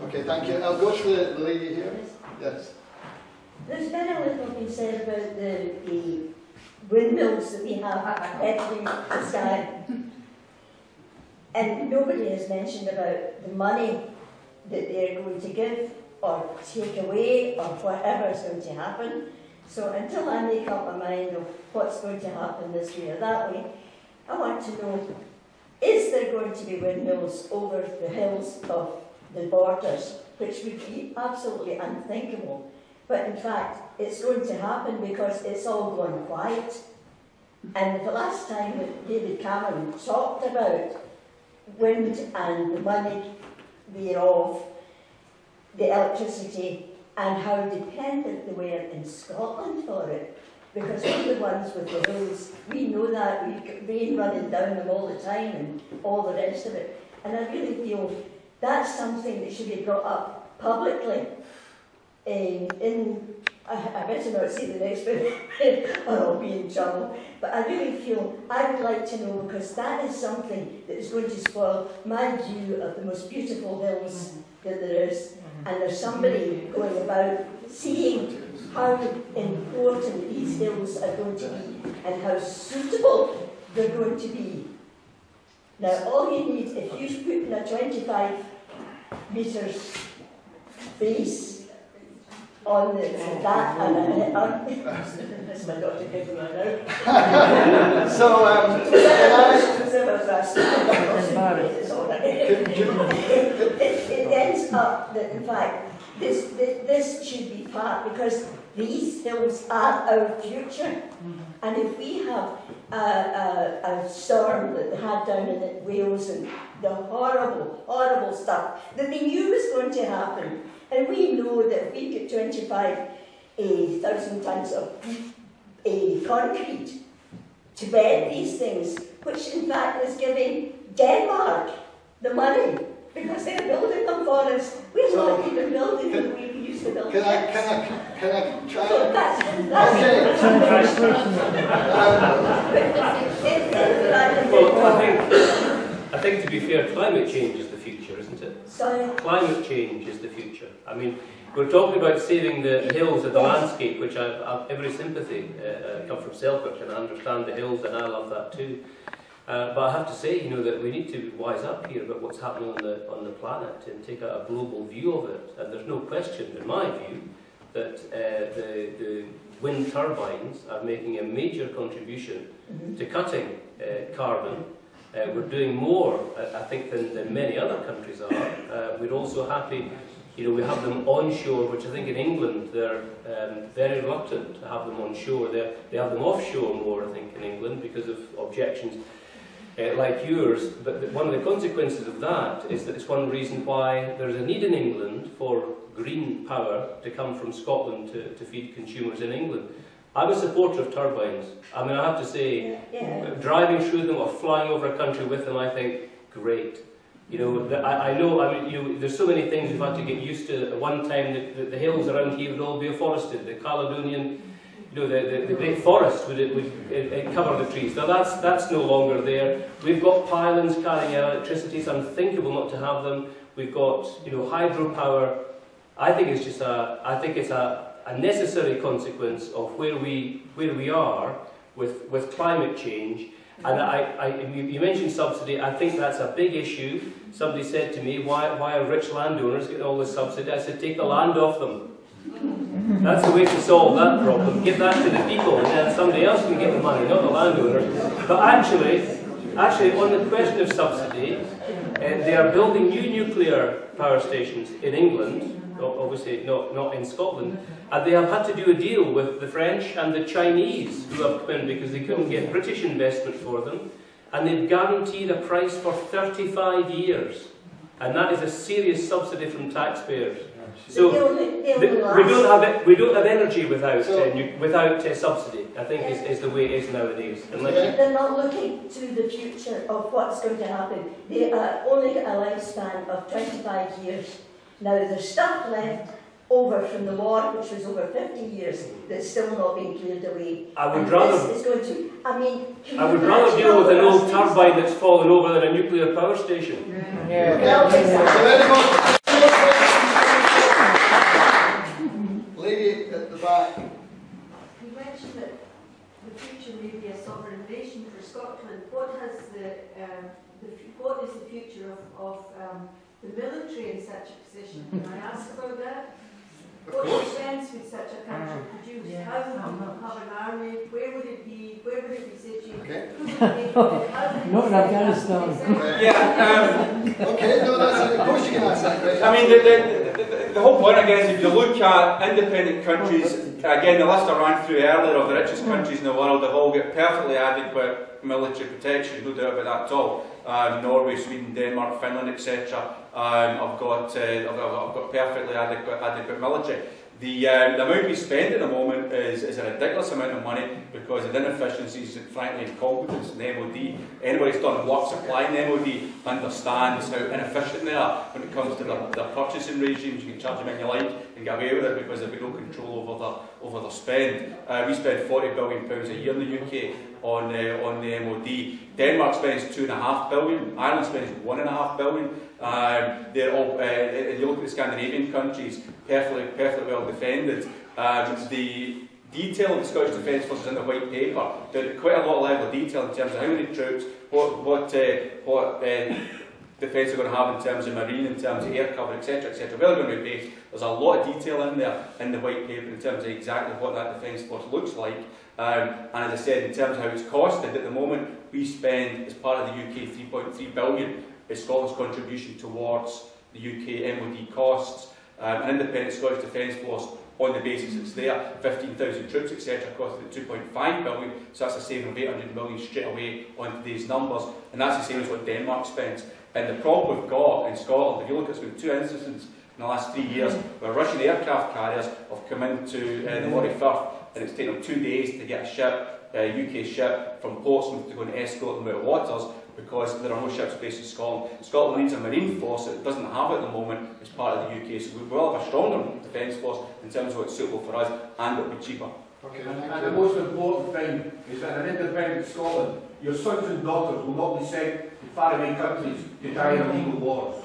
Okay, thank you. I'll go to the lady here. Yes. There's been a little been said about the windmills that we have entering the sky. And nobody has mentioned about the money that they're going to give or take away or whatever is going to happen. So until I make up my mind of what's going to happen this way or that way, I want to know, is there going to be windmills over the hills of the borders, which would be absolutely unthinkable. But in fact, it's going to happen because it's all gone quiet. And the last time that David Cameron talked about wind and the money thereof, the electricity, and how dependent they were in Scotland for it. Because we're the ones with the hills, we know that, we've got rain running down them all the time and all the rest of it. And I really feel that's something that should be brought up publicly. I better not say the next bit or I'll be in trouble. But I really feel I would like to know, because that is something that is going to spoil my view of the most beautiful hills that there is. And there's somebody going about seeing how important these hills are going to be and how suitable they're going to be. Now, all you need, if you put in a 25 metres base on that, and that's my doctor giving me now. So, it ends up that, in fact, this should be part, because these hills are our future. And if we have a storm that they had down in Wales and the horrible, horrible stuff that they knew was going to happen, and we know that if we get 25,000 tons of concrete to bed these things, which in fact is giving Denmark the money, because they're building them for us. We're not even building them, we used to build ships. Can I try? So that's Well, I think to be fair, climate change is the future, isn't it? Sorry? Climate change is the future. I mean, we're talking about saving the hills of the landscape, which I have every sympathy. I come from Selkirk and I understand the hills, and I love that too. But I have to say, you know, that we need to wise up here about what's happening on the planet and take a global view of it. And there's no question, in my view, that the wind turbines are making a major contribution to cutting carbon. We're doing more, I think, than many other countries are. We're also happy, you know, we have them onshore, which I think in England they're very reluctant to have them onshore. They have them offshore more, I think, in England because of objections like yours. But one of the consequences of that is that it's one reason why there's a need in England for green power to come from Scotland to feed consumers in England. I'm a supporter of turbines. I mean, I have to say, driving through them or flying over a country with them, I think, great. You know, I know, I mean, you know, there's so many things we've had to get used to. At one time, the hills around here would all be afforested. The Caledonian, you know, the great forest would cover the trees. Now that's no longer there. We've got pylons carrying electricity. It's unthinkable not to have them. We've got, you know, hydropower. I think it's just a necessary consequence of where we are with climate change. And you mentioned subsidy. I think that's a big issue. Somebody said to me, why are rich landowners getting all this subsidy? I said, take the land off them. That's the way to solve that problem. Give that to the people, and then somebody else can get the money, not the landowners. But actually, on the question of subsidy, they are building new nuclear power stations in England. Obviously not in Scotland, and they have had to do a deal with the French and the Chinese who have come in because they couldn't get British investment for them, and they've guaranteed a price for 35 years, and that is a serious subsidy from taxpayers. So we don't have energy without subsidy. I think is the way it is nowadays. They're not looking to the future of what's going to happen. They are only got a lifespan of 25 years. Now, there's stuff left over from the war, which was over 50 years, that's still not being cleared away. I would rather deal with an old turbine that's fallen over than a nuclear power station. Lady at the back. You mentioned that the future may be a sovereign nation for Scotland. What is the future of the military in such a position? Can I ask about that? What defence would such a country produce? How would it have an army? Where would it be? Where would it be situated? Okay. Who would pay for it? How would it Not in be Afghanistan. Yeah. Okay, no, that's it. Of course you can ask that question. I mean, the whole point again is if you look at independent countries, again, the list I ran through earlier of the richest countries in the world, they've all got perfectly adequate military protection, no doubt about that at all. Norway, Sweden, Denmark, Finland, etc. I've got perfectly adequate military. The amount we spend at the moment is a ridiculous amount of money because of the inefficiencies and frankly incompetence in the MOD. Anybody who's done work supplying the MOD understands how inefficient they are when it comes to their purchasing regimes. You can charge them in you like and get away with it because they've got no control over their spend. We spend £40 billion a year in the UK on the MOD. Denmark spends £2.5 billion. Ireland spends £1.5 billion. They're all, if you look at the Scandinavian countries, perfectly well defended. The detail of the Scottish Defence Force is in the white paper. There's quite a lot of level of detail in terms of how many troops, what defence are going to have in terms of marine, in terms of air cover, etc., etc. Where they're going to be based. There's a lot of detail in there in the white paper in terms of exactly what that defence force looks like. And as I said, in terms of how it's costed, at the moment we spend, as part of the UK, £3.3 billion is Scotland's contribution towards the UK MOD costs. An independent Scottish Defence Force, on the basis it's there, 15,000 troops, etc., costed at £2.5 billion, so that's a saving of £800 million straight away on today's numbers, and that's the same as what Denmark spends. And the problem we've got in Scotland, if you look at, there's been 2 instances in the last 3 years where Russian aircraft carriers have come into the Moray Firth, and it's taken them 2 days to get a ship, a UK ship, from Portsmouth to go and escort them out of waters, because there are no ships based in Scotland. Scotland needs a marine force that it doesn't have at the moment as part of the UK, so we will have a stronger defence force in terms of what's suitable for us, and it'll be cheaper. Okay, and the most important thing is that in an independent Scotland, your sons and daughters will not be sent to faraway countries to die in illegal wars.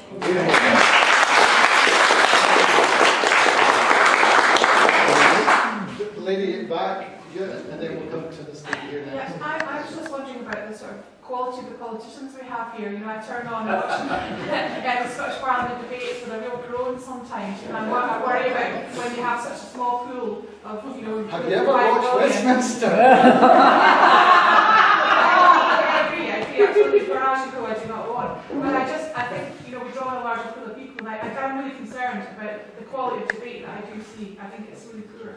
Lady back, and then we'll come to the state here next. Yeah, I was just wondering about the sort of quality of the politicians we have here. You know, I turn on and watch the Scottish Parliament debates with a real groan sometimes, and I worry about when you have such a small pool of, you know... Have you ever watched Westminster? I agree, absolutely. Farage, I do not want. But I think, you know, we draw a larger pool of people, and I'm really concerned about the quality of debate that I do see. I think it's really poor.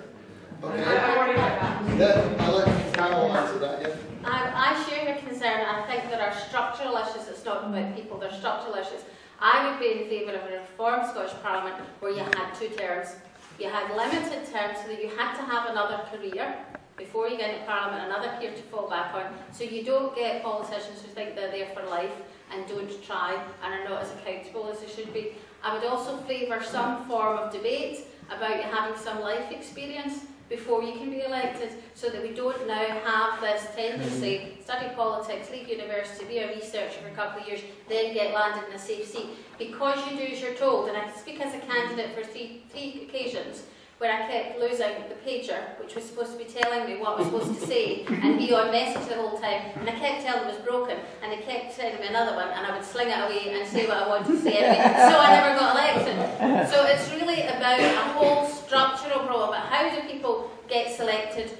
Okay. I worry about that. I'll let Carol answer that, yeah. I share your concern. I think there are structural issues. It's not about people, there are structural issues. I would be in favour of a reformed Scottish Parliament where you had 2 terms. You had limited terms so that you had to have another career before you get into Parliament, another career to fall back on. So you don't get politicians who think they're there for life and don't try and are not as accountable as they should be. I would also favour some form of debate about you having some life experience before you can be elected, so that we don't now have this tendency, study politics, leave university, be a researcher for a couple of years, then get landed in a safe seat. Because you do as you're told, and I can speak as a candidate for three occasions where I kept losing the pager, which was supposed to be telling me what I was supposed to say, and be on message the whole time, and I kept telling them it was broken, and they kept sending me another one, and I would sling it away and say what I wanted to say anyway, so I never got elected. So it's really about a whole structural problem, about how do people get selected,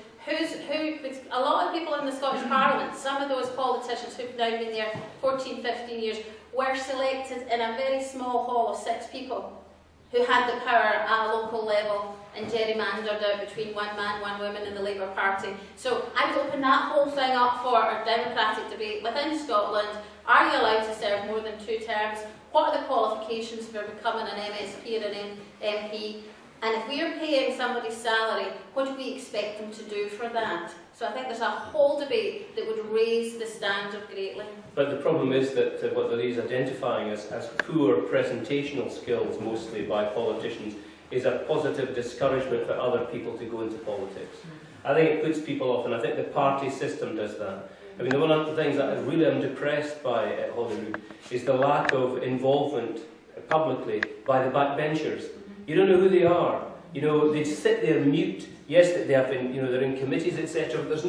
a lot of people in the Scottish Parliament, some of those politicians who've now been there 14, 15 years, were selected in a very small hall of 6 people who had the power at a local level and gerrymandered out between one man, one woman in the Labour Party. So I would open that whole thing up for a democratic debate within Scotland. Are you allowed to serve more than 2 terms? What are the qualifications for becoming an MSP or an MP? And if we are paying somebody's salary, what do we expect them to do for that? So I think there's a whole debate that would raise the standard greatly. But the problem is that what Louise is identifying as poor presentational skills, mostly by politicians, is a positive discouragement for other people to go into politics. I think it puts people off, and I think the party system does that. I mean, one of the things that I really am depressed by at Holyrood is the lack of involvement publicly by the backbenchers. You don't know who they are. You know, they sit there mute. Yes, that they have been, they're in committees, etc. But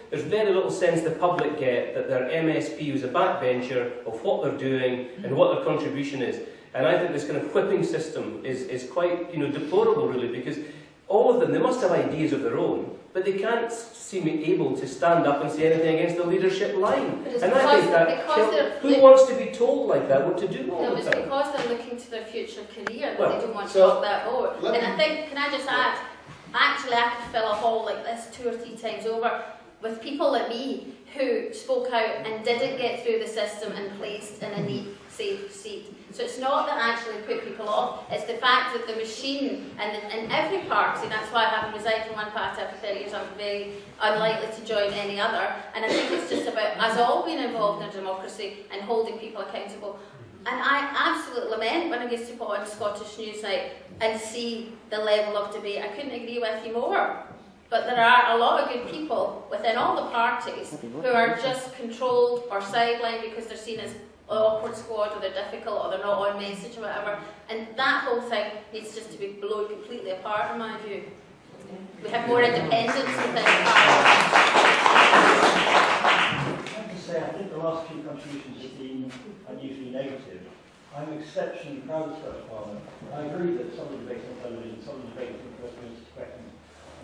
there's very little sense the public get that their MSP who's a backbencher of what they're doing and what their contribution is. And I think this kind of whipping system is quite, deplorable really, because all of them, they must have ideas of their own, but they can't seem able to stand up and say anything against the leadership line. And I think that, who wants to be told like that what to do all No, the it's time? because they're looking to their future career that Well, they don't want to so rock that boat. And I think, can I just add, actually I could fill a hall like this 2 or 3 times over with people like me who spoke out and didn't get through the system and placed in a neat, safe seat. So it's not that actually put people off, it's the fact that the machine, and every party, that's why I haven't resigned from one party after 30 years, I'm very unlikely to join any other, and I think it's just about us all being involved in democracy and holding people accountable. And I absolutely lament when I used to put on Scottish Newsnight and see the level of debate. I couldn't agree with you more. But there are a lot of good people within all the parties who are just controlled or sidelined because they're seen as awkward squad, or they're difficult, or they're not on message, or whatever. And that whole thing needs just to be blown completely apart, in my view. We have more independence within the parliament. I have to say, I think the last few contributions have been unusually negative. I'm exceptionally proud of Scottish Parliament. I agree that some of the debates on television, some of the debates on Westminster questions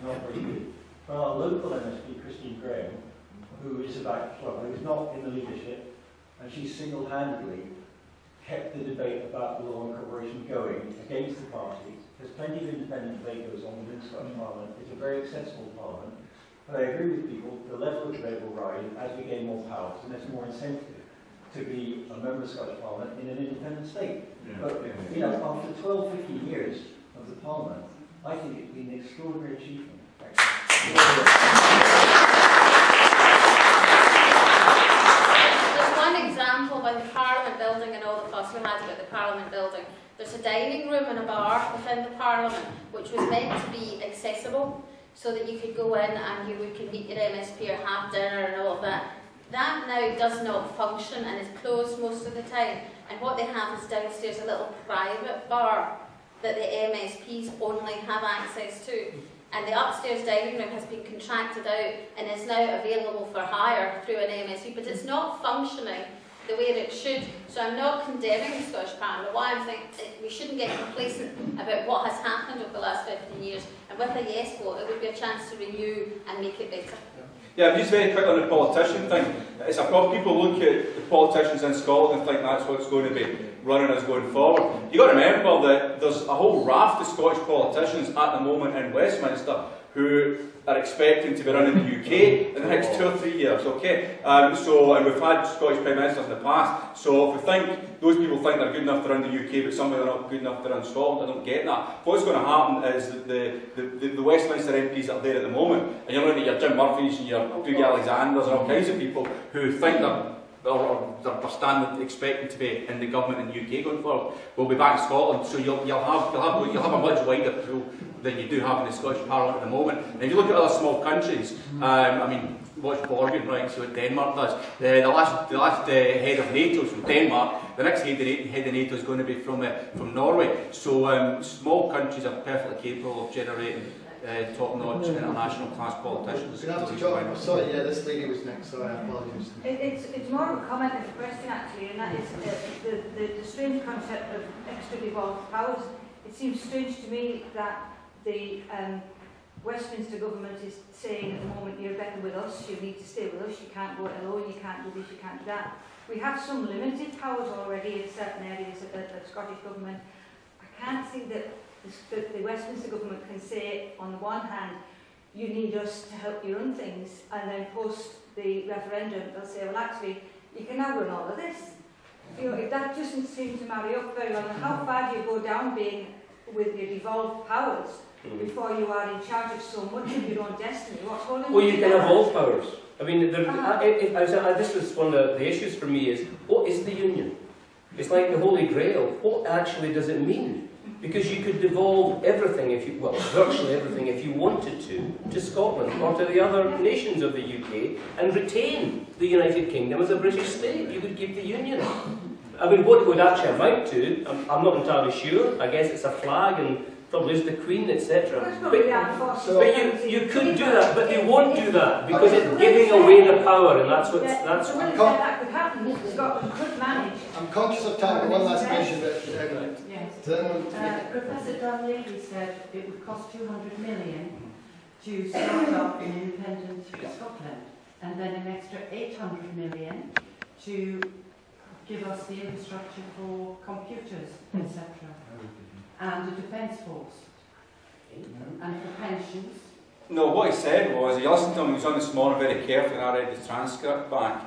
are not very good. But our local MSP, Christine Graham, who is not in the leadership, and she single-handedly kept the debate about the law and corporation going against the party. There's plenty of independent debate goes on within Scottish Parliament. It's a very accessible Parliament. But I agree with people, the level of debate will rise as we gain more powers, and there's more incentive to be a member of Scottish Parliament in an independent state. Yeah. But, after 12, 15 years of the Parliament, I think it's been an extraordinary achievement. There's one example by the Parliament building and all the fuss we had about the Parliament building. There's a dining room and a bar within the Parliament which was meant to be accessible so that you could go in and you could meet your MSP or have dinner and all of that. That now does not function and is closed most of the time. And what they have is downstairs a little private bar that the MSPs only have access to. And the upstairs dining room has been contracted out and is now available for hire through an MSP, but it's not functioning the way that it should. So I'm not condemning the Scottish Parliament. Why I'm saying we shouldn't get complacent about what has happened over the last 15 years. And with a yes vote, it would be a chance to renew and make it better. Yeah, just very quick on the politician thing. It's a problem. People look at the politicians in Scotland and think that's what's going to be running us going forward. You've got to remember that there's a whole raft of Scottish politicians at the moment in Westminster who are expecting to be running the UK in the next 2 or 3 years, okay? And we've had Scottish Prime Ministers in the past, so if we think, those people think they're good enough to run the UK, but somebody they're not good enough to run Scotland, I don't get that. What's going to happen is that the Westminster MPs that are there at the moment, and you're looking at your Jim Murphys and your Dougie Alexanders and all kinds of people who think they're standing expecting to be in the government in the UK going forward, will be back in Scotland, so you'll have a much wider pool than you do have in the Scottish Parliament at the moment. And if you look at other small countries, watch Borgen, right, so what Denmark does. The last head of NATO is from Denmark, the next head of NATO is going to be from Norway. So small countries are perfectly capable of generating top-notch international class politicians. Sorry, this lady was next, sorry, I apologise. It's more of a comment than a question actually, and that is the strange concept of extra devolved powers. It seems strange to me that the Westminster government is saying at the moment, you're better with us, you need to stay with us, you can't go it alone, you can't do this, you can't do that. We have some limited powers already in certain areas of the Scottish government. I can't see that the Westminster government can say, on the one hand, you need us to help you run things, and then post the referendum, they'll say, well actually, you can now run all of this. If that doesn't seem to marry up very well, and how far do you go down being with your devolved powers before you are in charge of so much of your own destiny? What's holding you can have all powers. I mean, this was one of the issues for me is, what is the union? It's like the Holy Grail. What actually does it mean? Because you could devolve everything, virtually everything, if you wanted to Scotland or to the other nations of the UK and retain the United Kingdom as a British state. You could keep the union. I mean, what it would actually amount to, I'm not entirely sure. I guess it's a flag and probably is the Queen, etc. But you could do that, but they won't do that because it's giving away the power, and that's what's. That could happen. Scotland could manage. I'm conscious of time, but one last question. Professor Dunleavy said it would cost 200 million to start up an independent Scotland, and then an extra 800 million to give us the infrastructure for computers, etc., and a defence force, and for pensions. No, what he said was, you listened to him, he was on this morning very carefully, and I read the transcript back.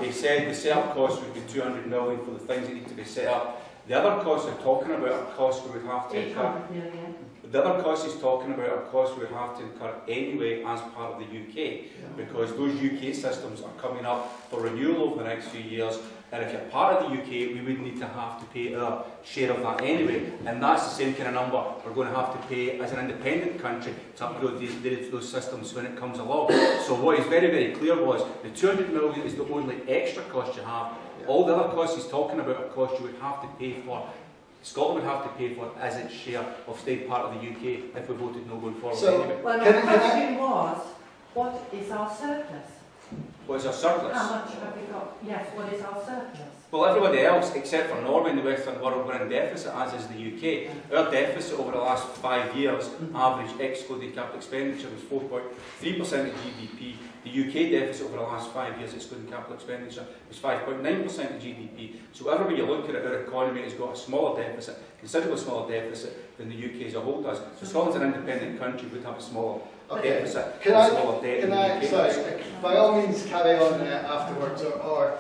He said the set-up cost would be 200 million for the things that need to be set up. The other costs they're talking about are costs we would have to incur. 800 million. The other costs he's talking about are costs we would have to incur anyway as part of the UK, because those UK systems are coming up for renewal over the next few years, and if you're part of the UK, we would need to have to pay our share of that anyway, and that's the same kind of number we're going to have to pay as an independent country to upgrade those systems when it comes along. So what he's very, very clear was, the 200 million is the only extra cost you have. All the other costs he's talking about are costs you would have to pay for, Scotland would have to pay for as its share of staying part of the UK if we voted no going forward anyway. Well, my question was, what is our surplus? What is our surplus? How much have we got? Yes, what is our surplus? Well, everybody else, except for Norway and the Western world, we're in deficit, as is the UK. Our deficit over the last 5 years, average excluding capital expenditure, was 4.3% of GDP. The UK deficit over the last 5 years, excluding capital expenditure, was 5.9% of GDP. So wherever you look at it, our economy has got a smaller deficit, considerably smaller deficit than the UK as a whole does. So Scotland's an independent country, would have a smaller deficit, smaller debt than the UK does. By all means, carry on afterwards, or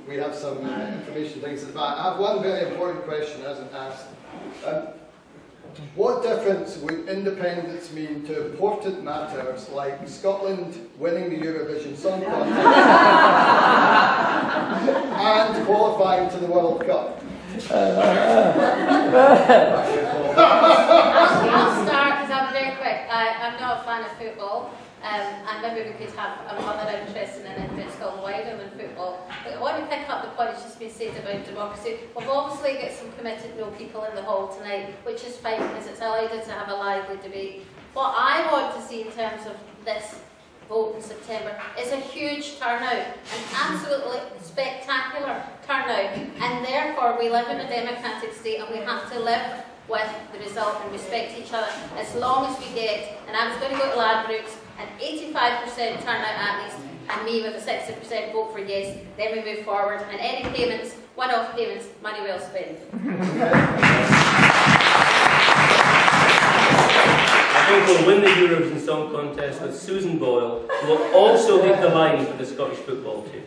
we have some information things at the back. I have one very important question I hasn't asked. What difference would independence mean to important matters like Scotland winning the Eurovision Song Contest and qualifying to the World Cup? I'll start because I'm very quick. I'm not a fan of football. And maybe we could have another interest in an event called wider than football. But I want to pick up the point that's just been said about democracy. We've obviously got some committed people in the hall tonight, which is fine because it's allowed us to have a lively debate. What I want to see in terms of this vote in September is a huge turnout, an absolutely spectacular turnout, and therefore we live in a democratic state and we have to live with the result and respect each other as long as we get, and I was going to go to Ladbrokes, an 85% turnout at least, and me with a 60% vote for yes, then we move forward, and any payments, one-off payments, money well spent. I think we'll win the Eurovision Song Contest with Susan Boyle, who will also lead the line for the Scottish football team.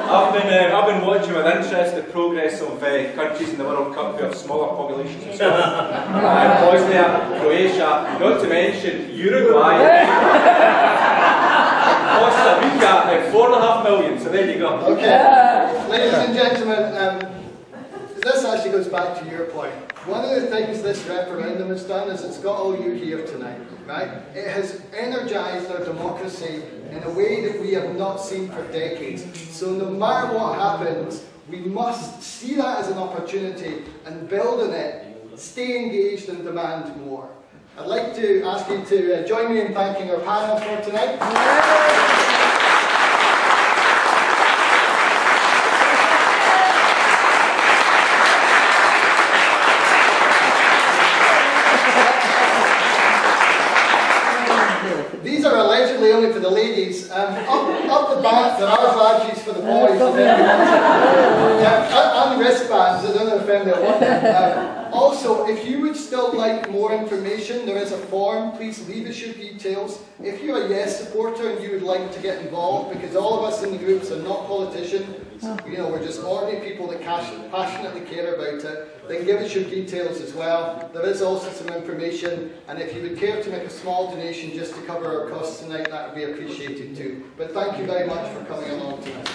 I've been watching with interest the progress of countries in the World Cup who have smaller populations than Scotland. Bosnia, Croatia, not to mention Uruguay. Costa Rica, 4.5 million, so there you go. Okay, ladies and gentlemen, this actually goes back to your point. One of the things this referendum has done is it's got all you here tonight, right? It has energised our democracy in a way that we have not seen for decades. So no matter what happens, we must see that as an opportunity and build on it, stay engaged and demand more. I'd like to ask you to join me in thanking our panel for tonight. These are allegedly only for the ladies. Up the back, there are badges for the boys. And wristbands, I don't know if they'll want. Also, if you would still like more information, there is a form. Please leave us your details. If you're a yes supporter and you would like to get involved, because all of us in the groups are not politicians, you know, we're just ordinary people that passionately care about it, then give us your details as well. There is also some information, and if you would care to make a small donation just to cover our costs tonight, that would be appreciated too. But thank you very much for coming along tonight.